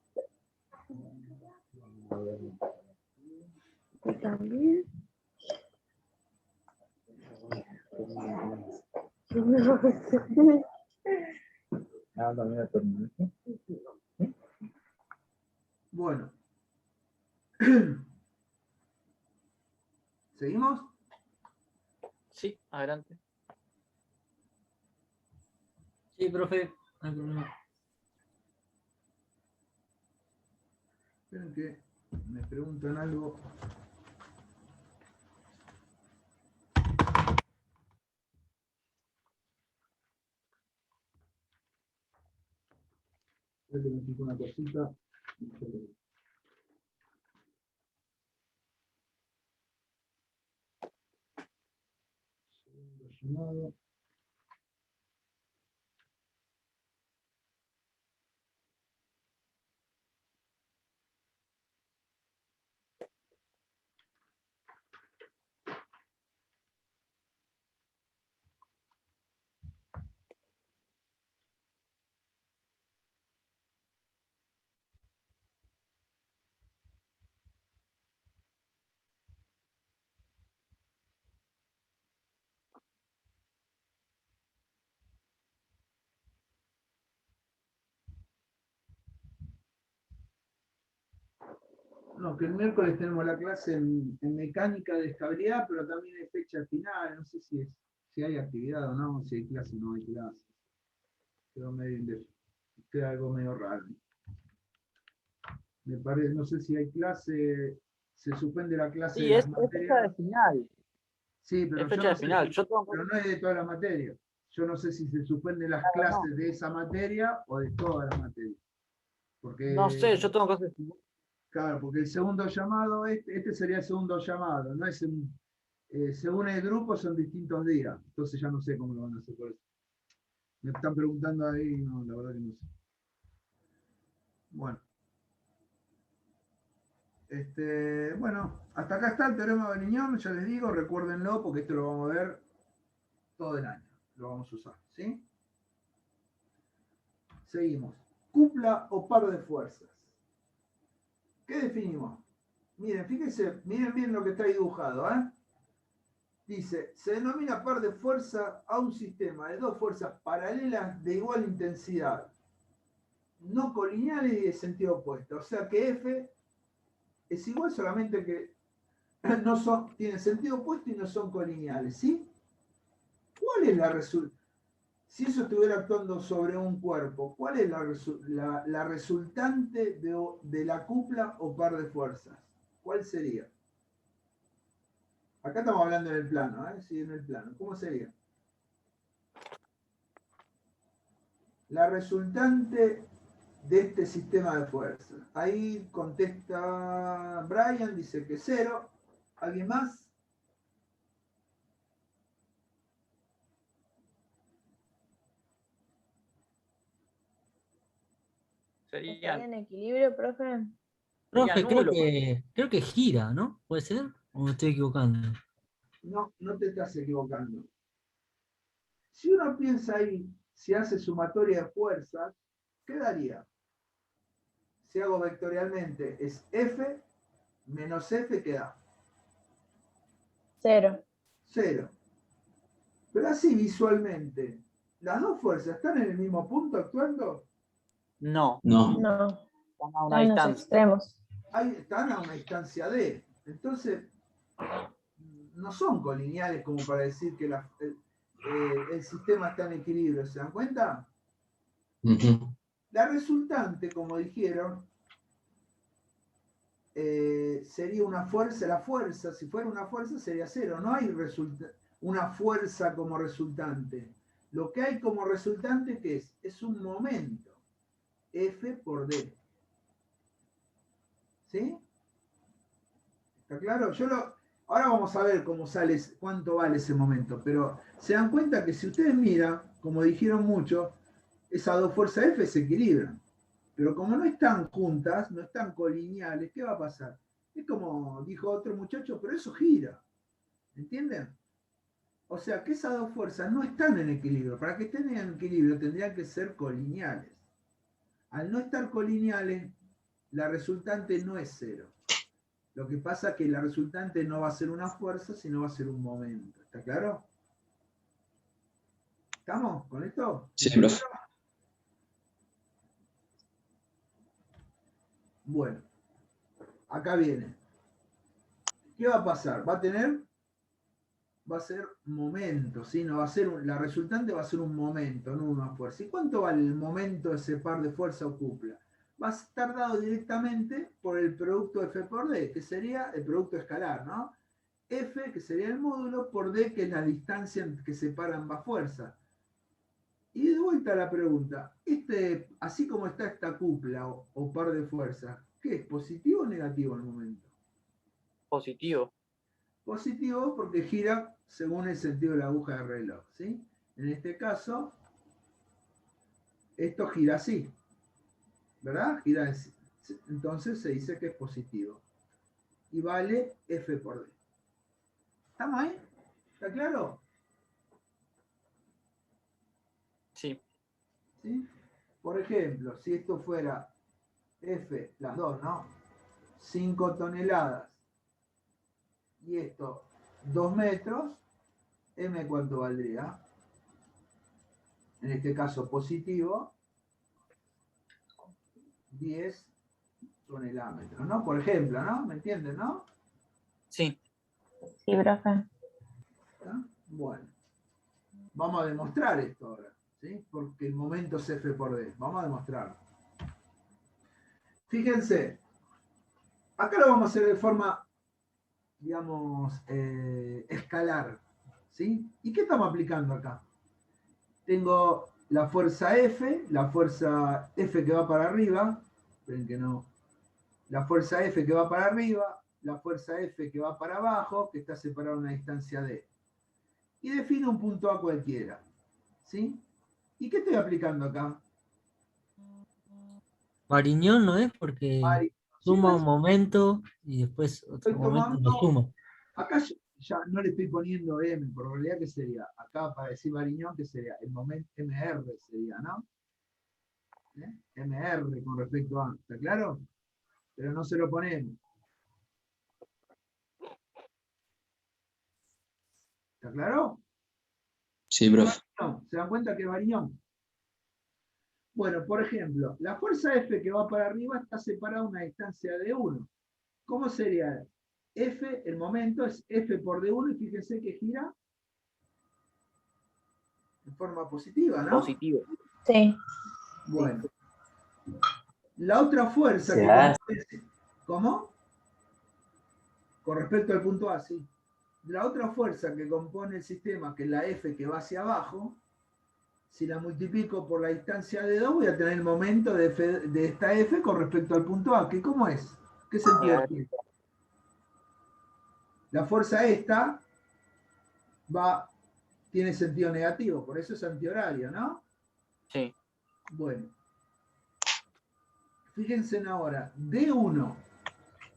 También. Bueno. ¿Seguimos? Sí, adelante. Sí, profe. No hay problema. Esperen que me preguntan algo. Esperen que me fijo una cosita. Segundo llamado. No, que el miércoles tenemos la clase en mecánica de estabilidad, pero también hay fecha final. No sé si hay actividad o no, si hay clase o no hay clase. Quedó queda algo medio raro. Me parece, no sé si hay clase, se suspende la clase Sí, de las es fecha de materias. final. Sí, pero Es yo fecha no de sé final. si, Yo tengo pero no es de toda la materia. Yo no sé si se suspenden las claro, no. clases de esa materia o de todas las materias. No sé, Porque yo tengo cosas. claro, porque el segundo llamado, este sería el segundo llamado, no es según el grupo son distintos días, entonces ya no sé cómo lo van a hacer por eso. Me están preguntando ahí, no, la verdad que no sé. Bueno. Bueno, hasta acá está el teorema de Benignón, ya les digo, recuérdenlo porque esto lo vamos a ver todo el año, lo vamos a usar, ¿sí? Seguimos. Cupla o par de fuerzas. ¿Qué definimos? Miren, fíjense, miren bien lo que está ahí dibujado, ¿eh? Dice, se denomina par de fuerza a un sistema de dos fuerzas paralelas de igual intensidad, no colineales y de sentido opuesto. O sea que F es igual, solamente que no tienen sentido opuesto y no son colineales, ¿sí? ¿Cuál es la resultante? Si eso estuviera actuando sobre un cuerpo, ¿cuál es la resultante de la cupla o par de fuerzas? ¿Cuál sería? Acá estamos hablando en el plano, ¿eh? Sí, en el plano. ¿Cómo sería? La resultante de este sistema de fuerzas. Ahí contesta Brian, dice que 0. ¿Alguien más? ¿Estaría Sería, en equilibrio, profe? sería Profe, nulo. creo que gira, ¿no? ¿Puede ser? ¿O me estoy equivocando? No, no te estás equivocando. Si uno piensa ahí, si hace sumatoria de fuerzas, ¿qué daría? Si hago vectorialmente, es F menos F, ¿qué da? 0. 0. Pero así visualmente, ¿las dos fuerzas están en el mismo punto actuando? No, No. No, están a una están en los distancia. extremos. Ahí están a una distancia D. Entonces, no son colineales como para decir que el sistema está en equilibrio. ¿Se dan cuenta? Ujú. La resultante, como dijeron, sería una fuerza. La fuerza, si fuera una fuerza, sería 0. No hay una fuerza como resultante. Lo que hay como resultante, ¿qué es? Es un momento. F por D. ¿Sí? ¿Está claro? Ahora vamos a ver cómo sale, cuánto vale ese momento, pero se dan cuenta que si ustedes miran, como dijeron muchos, esas dos fuerzas F se equilibran. Pero como no están juntas, no están colineales, ¿qué va a pasar? Es como dijo otro muchacho, pero eso gira. ¿Entienden? O sea que esas dos fuerzas no están en equilibrio. Para que estén en equilibrio tendrían que ser colineales. Al no estar colineales, la resultante no es cero. Lo que pasa es que la resultante no va a ser una fuerza, sino va a ser un momento. ¿Está claro? ¿Estamos con esto? Sí, profe. Bueno, acá viene. ¿Qué va a pasar? Va a ser momento, ¿sí? No va a ser la resultante va a ser un momento, no una fuerza. ¿Y cuánto vale el momento de ese par de fuerza o cupla? Va a estar dado directamente por el producto F por D, que sería el producto escalar, ¿no? F, que sería el módulo, por D, que es la distancia que separa ambas fuerzas. Y de vuelta a la pregunta, así como está esta cupla o par de fuerzas, ¿qué es? ¿Positivo o negativo en el momento? Positivo. Positivo porque gira según el sentido de la aguja del reloj, ¿sí? En este caso, esto gira así, ¿verdad? Gira así. Entonces se dice que es positivo. Y vale F por D. ¿Estamos ahí? ¿Está claro? Sí. ¿Sí? Por ejemplo, si esto fuera F, las dos, ¿no? 5 toneladas y esto 2 metros, M ¿cuánto valdría? En este caso positivo, 10 tonelómetros, ¿no? Por ejemplo, ¿no? ¿Me entienden, no? Sí. Sí, profe. ¿Está? Bueno, vamos a demostrar esto ahora, ¿sí? Porque el momento es F por D. Vamos a demostrarlo. Fíjense, acá lo vamos a hacer de forma, digamos, escalar, ¿sí? ¿Y qué estamos aplicando acá? Tengo la fuerza F que va para arriba, ven que no, la fuerza F que va para arriba, la fuerza F que va para abajo, que está separada a una distancia D. Y defino un punto A cualquiera, ¿sí? ¿Y qué estoy aplicando acá? Variñón no es porque suma un momento y después otro Estoy momento lo tomando, suma. acá ya no le estoy poniendo M, por realidad que sería, acá para decir Variñón, que sería el momento MR sería, ¿no? MR con respecto a, ¿está claro? Pero no se lo ponemos. ¿Está claro? Sí, profe. ¿Se dan cuenta que es varión? Bueno, por ejemplo, la fuerza F que va para arriba está separada a una distancia de 1. ¿Cómo sería? F, el momento es F por D1 y fíjense que gira en forma positiva, ¿no? Positivo. Sí. Bueno. La otra fuerza Se que hace. compone, ¿cómo? Con respecto al punto A, sí. La otra fuerza que compone el sistema, que es la F que va hacia abajo, si la multiplico por la distancia de 2, voy a tener el momento de esta F con respecto al punto A. ¿Que ¿Cómo es? ¿Qué sentido tiene? La fuerza esta tiene sentido negativo, por eso es antihorario, ¿no? Sí. Bueno. Fíjense ahora, D1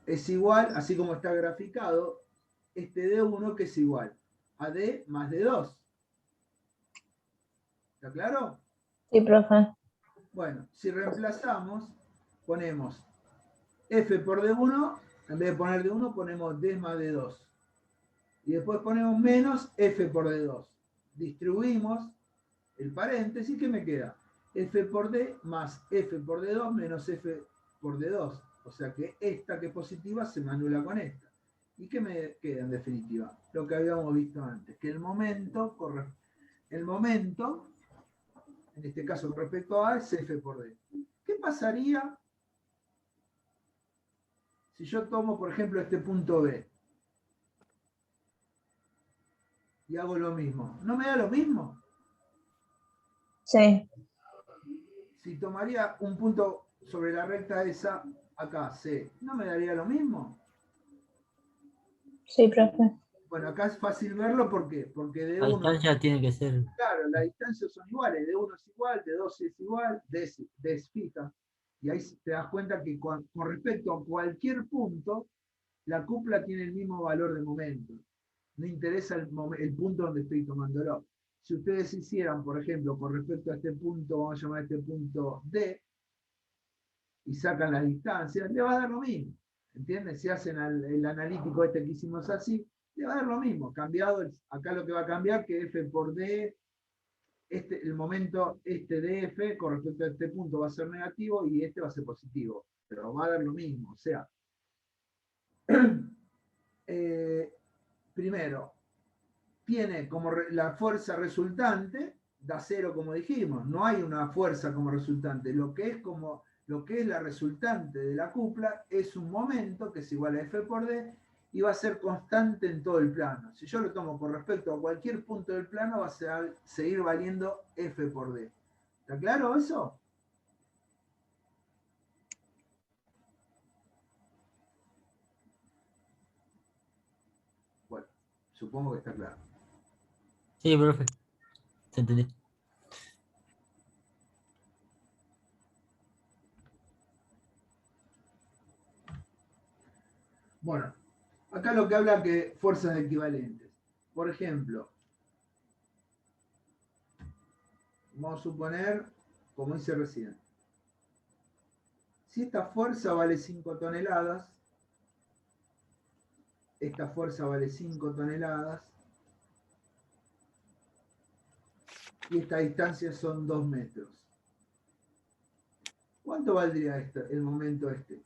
es igual, así como está graficado, este D1 que es igual a D más D2. ¿Está claro? Sí, profe. Bueno, si reemplazamos, ponemos F por D1, en vez de poner D1, ponemos D más D2. Y después ponemos menos F por D2. Distribuimos el paréntesis, ¿qué me queda? F por D más F por D2 menos F por D2. O sea que esta que es positiva se me anula con esta. ¿Y qué me queda en definitiva? Lo que habíamos visto antes, que el momento, en este caso con respecto a A, es F por D. ¿Qué pasaría si yo tomo, por ejemplo, este punto B y hago lo mismo? ¿No me da lo mismo? Sí. Si tomaría un punto sobre la recta esa, acá, C, ¿no me daría lo mismo? Sí, profe. Bueno, acá es fácil verlo porque de La 1, distancia tiene que ser. claro, las distancias son iguales, de 1 es igual, de 2 es igual, de es fija. Y ahí te das cuenta que con respecto a cualquier punto, la cupla tiene el mismo valor de momento. No interesa el punto donde estoy tomándolo. Si ustedes hicieran, por ejemplo, con respecto a este punto, vamos a llamar a este punto D, y sacan las distancias, le va a dar lo mismo. ¿Entiendes? Si hacen el analítico este que hicimos así, le va a dar lo mismo. Cambiado, acá lo que va a cambiar que F por D, el momento de F con respecto a este punto va a ser negativo y este va a ser positivo. Pero va a dar lo mismo. O sea, primero, tiene como la fuerza resultante, da cero como dijimos, no hay una fuerza como resultante, lo que es la resultante de la cupla es un momento que es igual a F por D y va a ser constante en todo el plano. Si yo lo tomo con respecto a cualquier punto del plano va a seguir valiendo F por D. ¿Está claro eso? Bueno, supongo que está claro. Sí, profe. Se entendió. Bueno, acá lo que habla que fuerzas equivalentes. Por ejemplo, vamos a suponer, como hice recién, si esta fuerza vale 5 toneladas, esta fuerza vale 5 toneladas, y esta distancia son 2 metros. ¿Cuánto valdría el momento este?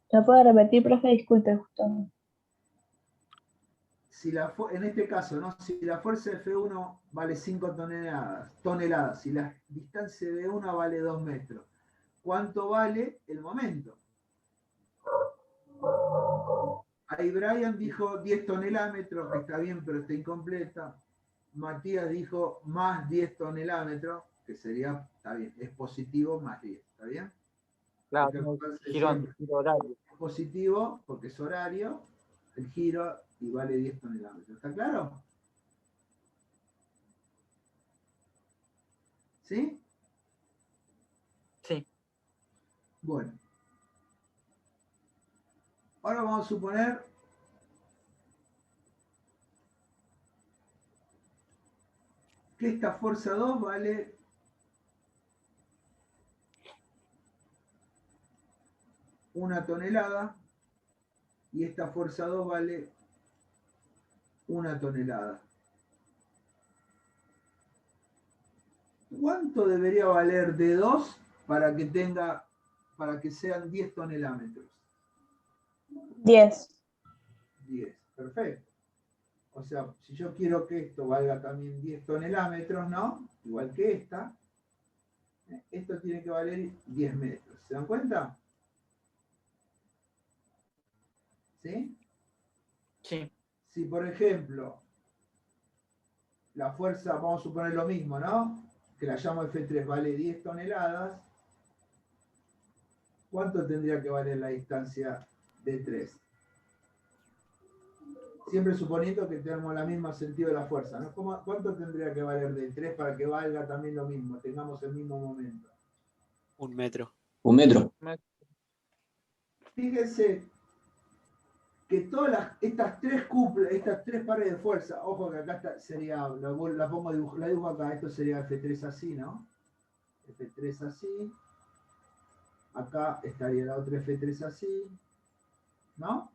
¿La puede repetir, profe? Disculpe, justo. En este caso, ¿no? Si la fuerza F1 vale 5 toneladas, y la distancia de 1 vale 2 metros, ¿cuánto vale el momento? Ahí Brian dijo 10 tonelámetros, que está bien, pero está incompleta. Matías dijo más 10 tonelámetros, que sería, está bien, es positivo más 10, ¿está bien? Claro, Giro horario. Es positivo porque es horario, el giro y vale 10 tonelámetros. ¿Está claro? ¿Sí? Sí. Bueno. Ahora vamos a suponer que esta fuerza 2 vale 1 tonelada y esta fuerza 2 vale 1 tonelada. ¿Cuánto debería valer de 2 para que sean 10 tonelámetros? 10. 10, perfecto. O sea, si yo quiero que esto valga también 10 tonelámetros, ¿no? Igual que esta, esto tiene que valer 10 metros. ¿Se dan cuenta? ¿Sí? Sí. Si, por ejemplo, la fuerza, vamos a suponer lo mismo, ¿no? Que la llamo F3 vale 10 toneladas, ¿cuánto tendría que valer la distancia de 3? Siempre suponiendo que tenemos la misma sentido de la fuerza, ¿no? ¿Cuánto tendría que valer de 3 para que valga también lo mismo, tengamos el mismo momento? 1 metro. 1 metro. Fíjense que todas estas tres pares de fuerza, ojo que acá sería, la dibujo acá, esto sería F3 así, ¿no? F3 así. Acá estaría la otra F3 así, ¿no?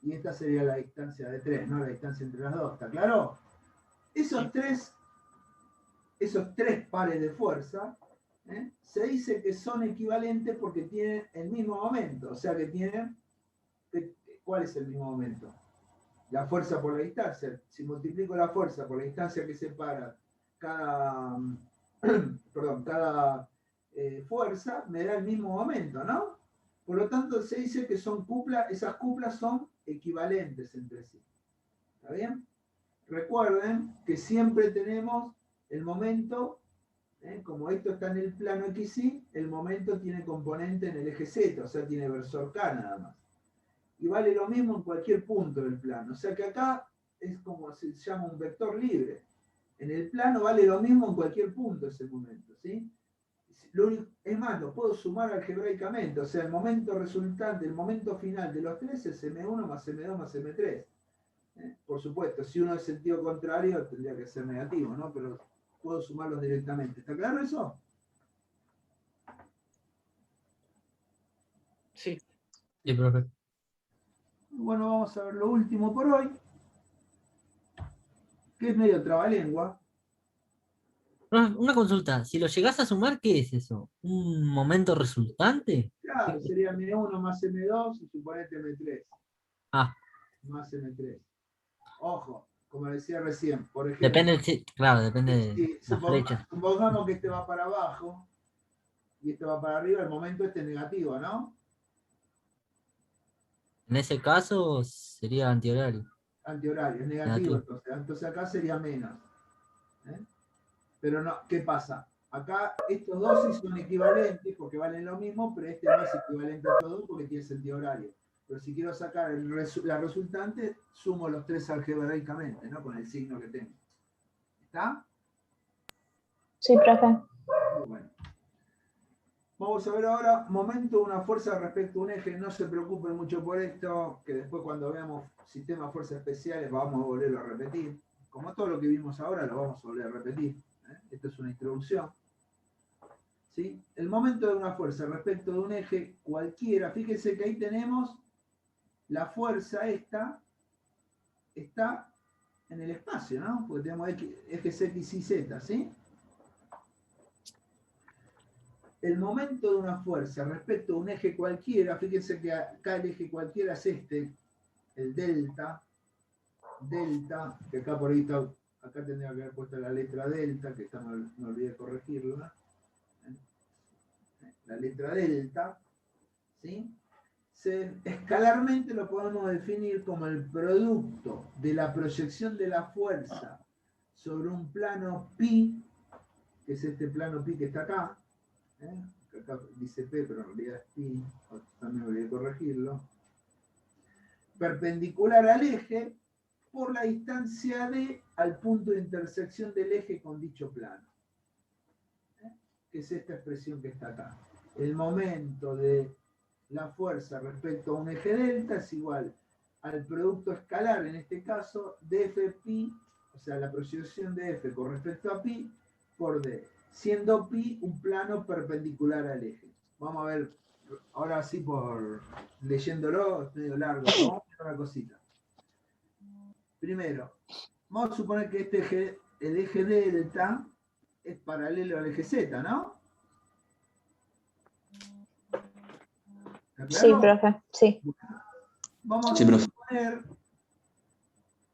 Y esta sería la distancia de 3, ¿no? La distancia entre las dos, ¿está claro? Esos tres pares de fuerza, se dice que son equivalentes porque tienen el mismo momento, o sea que tienen, ¿cuál es el mismo momento? La fuerza por la distancia. Si multiplico la fuerza por la distancia que separa cada fuerza, me da el mismo momento, ¿no? Por lo tanto, se dice que esas cuplas son equivalentes entre sí. ¿Está bien? Recuerden que siempre tenemos el momento, como esto está en el plano XY, el momento tiene componente en el eje Z, o sea, tiene versor K nada más. Y vale lo mismo en cualquier punto del plano. O sea que acá es como se llama un vector libre. En el plano vale lo mismo en cualquier punto ese momento, ¿sí? Es más, lo puedo sumar algebraicamente. O sea, el momento resultante, el momento final de los tres es M1 más M2 más M3. Por supuesto, si uno es sentido contrario, tendría que ser negativo, ¿no? Pero puedo sumarlos directamente. ¿Está claro eso? Sí. Sí, profe. Bueno, vamos a ver lo último por hoy, que es medio trabalengua. Una consulta, si lo llegás a sumar, ¿qué es eso? ¿Un momento resultante? Claro, sería M1 más M2 y suponete M3 Ah, más M3. Ojo, como decía recién, por ejemplo, depende, claro, depende de si la flecha. supongamos que este va para abajo y este va para arriba, el momento este es negativo, ¿no? En ese caso sería antihorario. Antihorario, es negativo, entonces acá sería menos. ¿eh? Pero no, ¿qué pasa? Acá estos dos sí son equivalentes porque valen lo mismo, pero este no es equivalente a estos dos porque tiene sentido horario. Pero si quiero sacar la resultante, sumo los tres algebraicamente, ¿no? Con el signo que tengo. ¿Está? Sí, profe. Muy bueno. Vamos a ver ahora momento de una fuerza respecto a un eje. No se preocupen mucho por esto, que después cuando veamos sistemas de fuerzas especiales vamos a volverlo a repetir. Como todo lo que vimos ahora lo vamos a volver a repetir. Esto es una introducción. ¿Sí? El momento de una fuerza respecto de un eje cualquiera. Fíjense que ahí tenemos la fuerza esta, está en el espacio, ¿no? Porque tenemos ejes X y Z, ¿sí? El momento de una fuerza respecto a un eje cualquiera, fíjense que acá el eje cualquiera es este, el delta, que acá por ahí está, acá tendría que haber puesto la letra delta, que esta me olvidé corregirla. La letra delta, ¿sí? Escalarmente lo podemos definir como el producto de la proyección de la fuerza sobre un plano pi, que es este plano pi que está acá, acá dice P, pero en realidad es pi, también olvidé corregirlo, perpendicular al eje por la distancia D al punto de intersección del eje con dicho plano, que es esta expresión que está acá. El momento de la fuerza respecto a un eje delta es igual al producto escalar, en este caso, de f pi, o sea, la proyección de f con respecto a pi, por d, siendo pi un plano perpendicular al eje. Vamos a ver, ahora sí por leyéndolo, es medio largo, pero vamos a ver una cosita. Primero, vamos a suponer que este eje, el eje delta, es paralelo al eje z, ¿no? ¿Está Sí, claro? profe, sí. Vamos Sí, a profe. suponer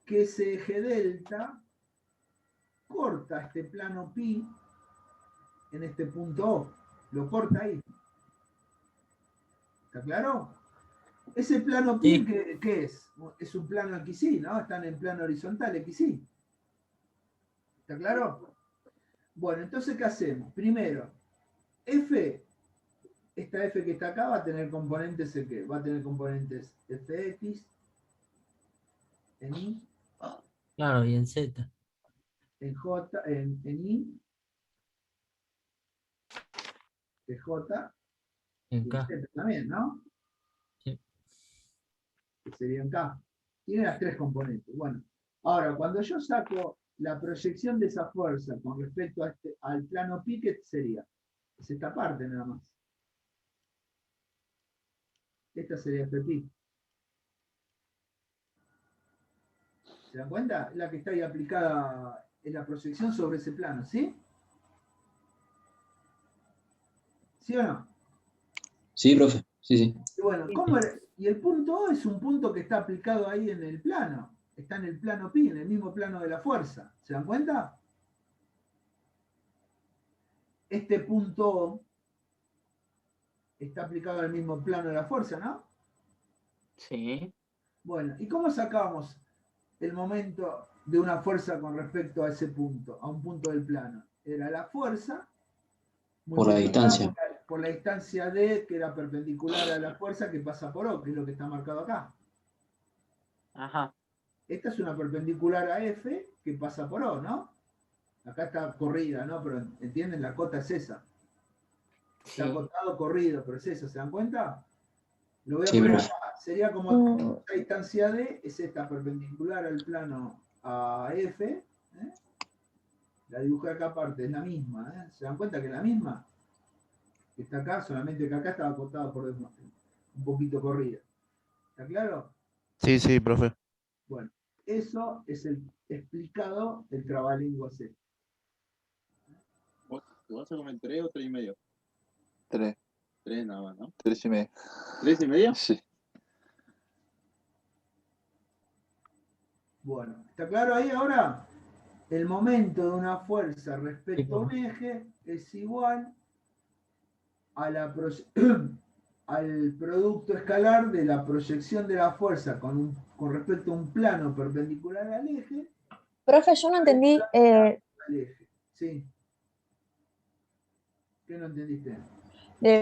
que ese eje delta corta este plano pi en este punto O. Lo corta ahí. ¿Está claro? Ese plano pi, Sí. ¿qué es? Es un plano XY, ¿no? Están en plano horizontal XY. ¿Está claro? Bueno, entonces, ¿qué hacemos? Primero, F, esta F que está acá va a tener componentes ¿en qué? Va a tener componentes Fx, en Y, Claro, y en Z. en J, en Y, en J, En y en K. Z también, ¿no? Sí. Que serían K. Tiene las tres componentes. Bueno, ahora, cuando yo saco la proyección de esa fuerza con respecto a al plano pi, ¿qué sería? Es esta parte nada más. Esta sería Fpi. ¿Se dan cuenta? Es la que está ahí aplicada en la proyección sobre ese plano, ¿sí? ¿Sí o no? Sí, profe. Sí, sí. Y bueno, ¿cómo era? Y el punto O es un punto que está aplicado ahí en el plano. Está en el plano pi, en el mismo plano de la fuerza. ¿Se dan cuenta? Este punto O está aplicado al mismo plano de la fuerza, ¿no? Sí. Bueno, ¿y cómo sacamos el momento de una fuerza con respecto a ese punto, a un punto del plano? Era la fuerza Por la multiplicada distancia. por la distancia D, que era perpendicular a la fuerza que pasa por O, que es lo que está marcado acá. Ajá. Esta es una perpendicular a F que pasa por O, ¿no? Acá está corrida, ¿no? Pero ¿entienden? La cota es esa. Está Sí. acotado, corrido, pero es esa, ¿se dan cuenta? Lo voy a Sí, poner profe. acá. Sería como la distancia D es esta perpendicular al plano a F. ¿eh? La dibujé acá aparte, es la misma. ¿eh? ¿Se dan cuenta que es la misma? Que está acá, solamente que acá estaba acotado por un poquito corrida. ¿Está claro? Sí, sí, profe. Bueno, eso es el explicado del trabalengua C. ¿Te vas a comer 3 o 3,5? 3. 3 nada más, ¿no? 3,5. ¿3,5? Sí. Bueno, ¿está claro ahí ahora? El momento de una fuerza respecto a un eje es igual a al producto escalar de la proyección de la fuerza con respecto a un plano perpendicular al eje. Profe, yo no entendí. Al eje. Sí. ¿Qué no entendiste?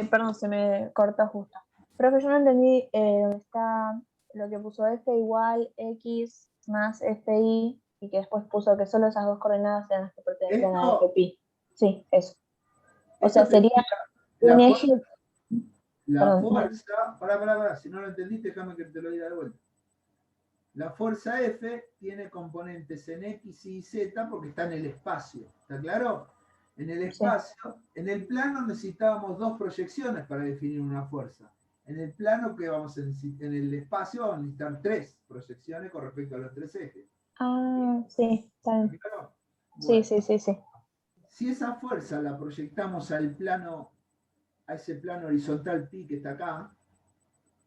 Perdón, se me cortó justo. Profe, yo no entendí dónde está lo que puso F igual X más FI y que después puso que solo esas dos coordenadas eran las que pertenecían a FP. Sí, eso. O sea, sería un eje. La fuerza, pará, si no lo entendiste, déjame que te lo diga de vuelta. La fuerza F tiene componentes en X y Z porque está en el espacio, ¿está claro? En el espacio, en el plano necesitábamos dos proyecciones para definir una fuerza. En el plano que vamos a necesitar, en el espacio vamos a necesitar tres proyecciones con respecto a los tres ejes. Ah, sí, está bien. ¿Claro? Sí, Bueno, sí. si esa fuerza la proyectamos al plano, a ese plano horizontal pi que está acá,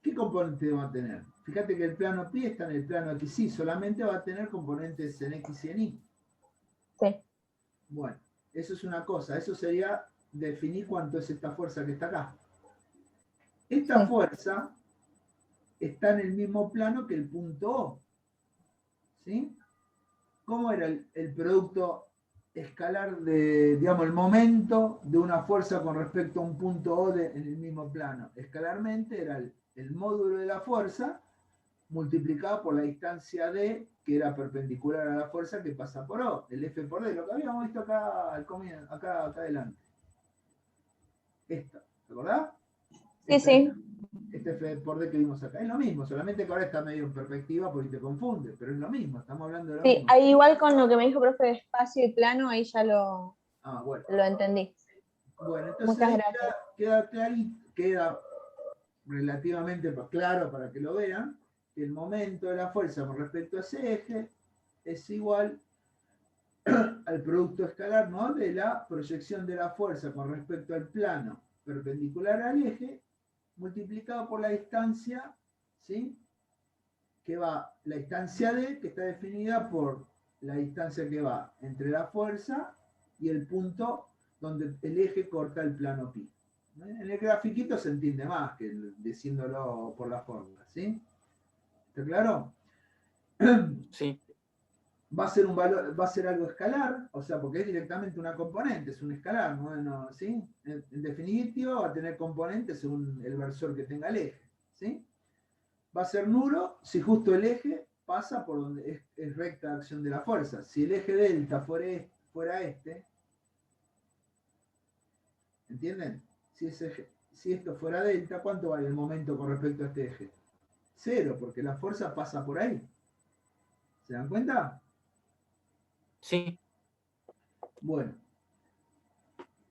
¿qué componente va a tener? Fíjate que el plano pi está en el plano XY, solamente va a tener componentes en X y en Y. Sí. Bueno, eso es una cosa, eso sería definir cuánto es esta fuerza que está acá. Esta fuerza está en el mismo plano que el punto O. ¿Sí? ¿Cómo era el producto escalar de, digamos, el momento de una fuerza con respecto a un punto O en el mismo plano? Escalarmente era el módulo de la fuerza multiplicado por la distancia D, que era perpendicular a la fuerza que pasa por O, el F por D, lo que habíamos visto acá al comienzo, acá adelante. Esto, ¿te acordás? Sí. Este F por D que vimos acá, es lo mismo, solamente que ahora está medio en perspectiva porque te confunde, pero es lo mismo, estamos hablando de lo mismo. Ahí igual con lo que me dijo profe de espacio y plano, ahí ya lo entendí. Bueno, entonces muchas ahí gracias. queda clarito, queda relativamente claro para que lo vean, que el momento de la fuerza con respecto a ese eje es igual al producto escalar, ¿no? De la proyección de la fuerza con respecto al plano perpendicular al eje, multiplicado por la distancia, ¿sí? Que va, la distancia D, que está definida por la distancia que va entre la fuerza y el punto donde el eje corta el plano pi. En el grafiquito se entiende más que diciéndolo por la fórmula, ¿sí? ¿Está claro? Sí. Va a ser un valor, va a ser algo escalar, o sea, porque es directamente una componente, es un escalar, ¿no? ¿Sí? En definitivo va a tener componentes según el versor que tenga el eje, ¿sí? Va a ser nulo si justo el eje pasa por donde es recta de acción de la fuerza. Si el eje delta fuera este, ¿entienden? Si esto fuera delta, ¿cuánto vale el momento con respecto a este eje? 0, porque la fuerza pasa por ahí. ¿Se dan cuenta? Sí. Bueno.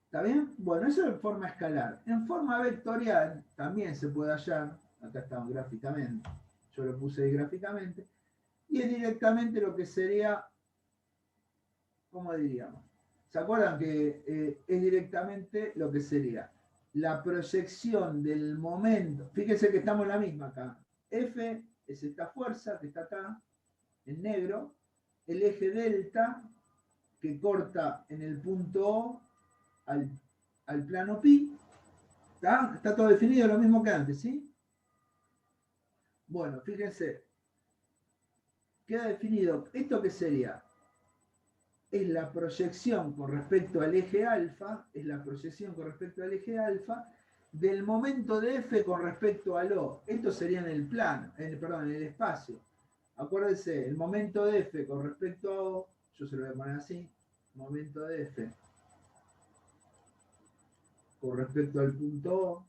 ¿Está bien? Bueno, eso es en forma escalar. En forma vectorial también se puede hallar, acá está gráficamente, yo lo puse ahí gráficamente, y es directamente lo que sería, ¿cómo diríamos? ¿Se acuerdan que es directamente lo que sería la proyección del momento? Fíjense que estamos en la misma acá. F es esta fuerza que está acá, en negro, el eje delta que corta en el punto O al plano pi. Está todo definido lo mismo que antes, ¿sí? Bueno, fíjense. queda definido. ¿Esto qué sería? Es la proyección con respecto al eje alfa, del momento de F con respecto al O. Esto sería en el plano, perdón, en el espacio. Acuérdense, el momento de F con respecto a O, yo se lo voy a poner así, momento de F con respecto al punto O,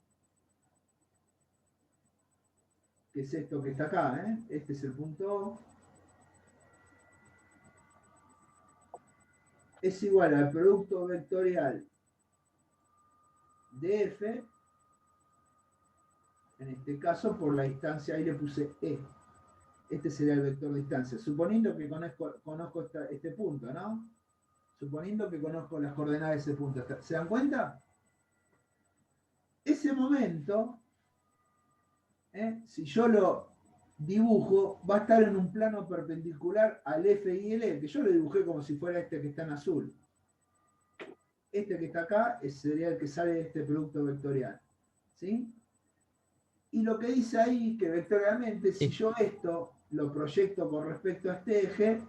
que es esto que está acá, ¿eh? Este es el punto O, es igual al producto vectorial de F, en este caso por la distancia, ahí le puse E. Este sería el vector de distancia, suponiendo que conozco este punto, ¿no? Suponiendo que conozco las coordenadas de ese punto. ¿Se dan cuenta? Ese momento, si yo lo dibujo, va a estar en un plano perpendicular al F y el E, que yo lo dibujé como si fuera este que está en azul. Este que está acá sería el que sale de este producto vectorial. ¿Sí? Y lo que dice ahí, que vectorialmente, si yo esto lo proyecto con respecto a este eje,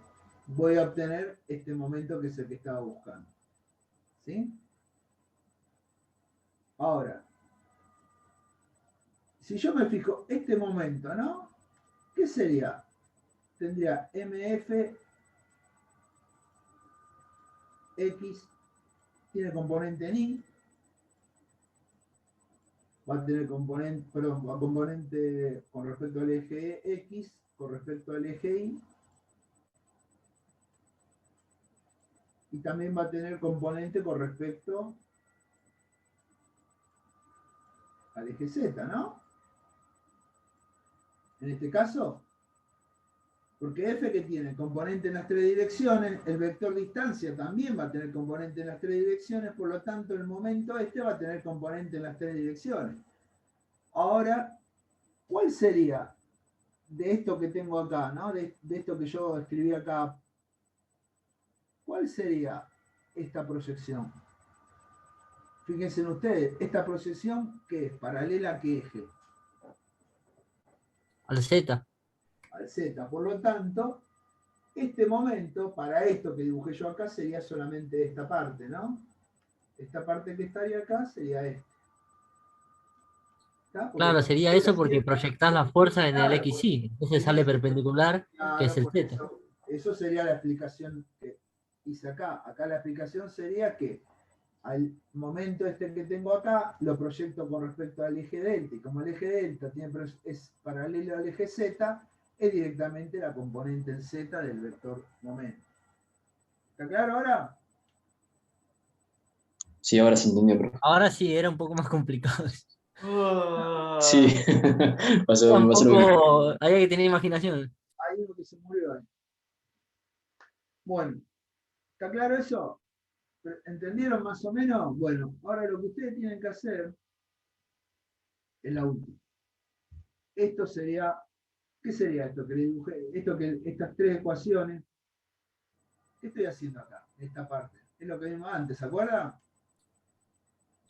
voy a obtener este momento que es el que estaba buscando. ¿Sí? Ahora, si yo me fijo este momento, ¿no? ¿Qué sería? Tendría MF X, tiene componente en Y, va a tener componente, perdón, componente con respecto al eje X, con respecto al eje Y, y también va a tener componente con respecto al eje Z, ¿no? En este caso, porque F que tiene componente en las tres direcciones, el vector distancia también va a tener componente en las tres direcciones, por lo tanto el momento este va a tener componente en las tres direcciones. Ahora, ¿cuál sería de esto que tengo acá, ¿no? De esto que yo escribí acá? ¿Cuál sería esta proyección? Fíjense en ustedes, esta proyección que es paralela a qué eje? Al Z. Al Z. Por lo tanto, este momento, para esto que dibujé yo acá, sería solamente esta parte, ¿no? Esta parte que estaría acá sería esta. Claro, sería eso porque proyectás la fuerza en el XY. Entonces sale perpendicular, que es el Z. Eso sería la explicación que hice acá. Acá la explicación sería que al momento este que tengo acá, lo proyecto con respecto al eje delta, y como el eje delta es paralelo al eje Z, es directamente la componente en Z del vector momento. ¿Está claro ahora? Sí, ahora se entendió, profe. Ahora sí, era un poco más complicado. Sí, me pasó lo mismo. Había que tener imaginación. Hay uno que se murió ahí. Bueno, ¿está claro eso? ¿Entendieron más o menos? Bueno, ahora lo que ustedes tienen que hacer es la última. Esto sería, ¿qué sería esto que le dibujé? Estas tres ecuaciones. ¿Qué estoy haciendo acá? Esta parte. Es lo que vimos antes, ¿se acuerdan?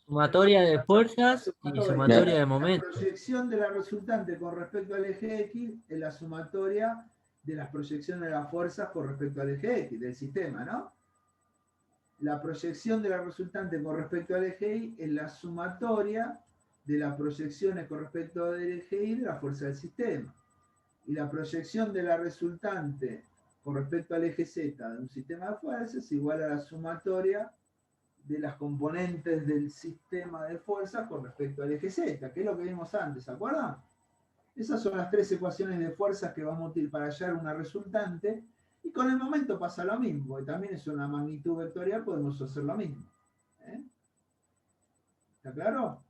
Sumatoria de fuerzas y sumatoria de momentos. La proyección de la resultante con respecto al eje X es la sumatoria de las proyecciones de las fuerzas con respecto al eje X del sistema, ¿no? La proyección de la resultante con respecto al eje Y es la sumatoria de las proyecciones con respecto al eje Y de la fuerza del sistema. Y la proyección de la resultante con respecto al eje Z de un sistema de fuerzas es igual a la sumatoria de las componentes del sistema de fuerzas con respecto al eje Z, que es lo que vimos antes, ¿se acuerdan? Esas son las tres ecuaciones de fuerzas que vamos a utilizar para hallar una resultante, y con el momento pasa lo mismo, porque también es una magnitud vectorial, podemos hacer lo mismo. ¿Está claro?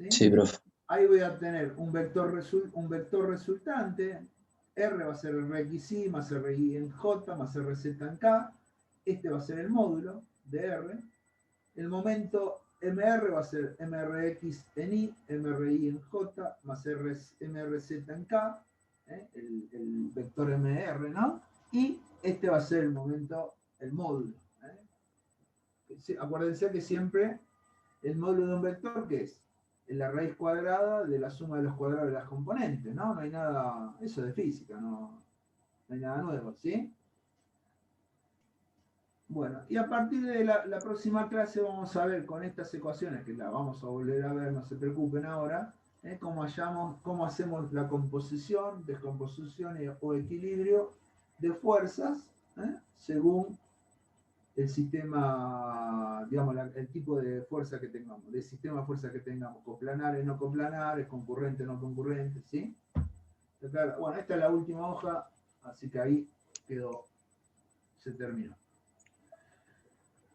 Sí, profe. Ahí voy a obtener un vector resultante, R va a ser RXY más RY en J más RZ en K, este va a ser el módulo de R, el momento MR va a ser MRX en I, MRI en J, más MRZ en K, el vector MR, ¿no? Y este va a ser el momento, el módulo. Acuérdense que siempre el módulo de un vector, ¿qué es? Es la raíz cuadrada de la suma de los cuadrados de las componentes, ¿no? No hay nada, eso de física, ¿no? No hay nada nuevo, ¿sí? Bueno, y a partir de la próxima clase vamos a ver con estas ecuaciones, que las vamos a volver a ver, no se preocupen ahora, cómo hacemos la composición, descomposición o equilibrio de fuerzas, según el sistema, digamos, el tipo de fuerza que tengamos, del sistema de fuerza que tengamos, coplanares, no coplanares, concurrentes, no concurrentes, ¿sí? Claro, bueno, esta es la última hoja, así que ahí quedó, se terminó.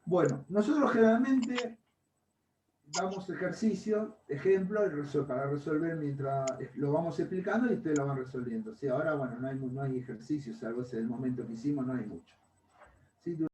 Bueno, nosotros generalmente damos ejercicios, ejemplos, para resolver mientras lo vamos explicando y ustedes lo van resolviendo. ¿Sí? Ahora, bueno, no hay ejercicios, salvo ese el momento que hicimos, no hay mucho. ¿Sí?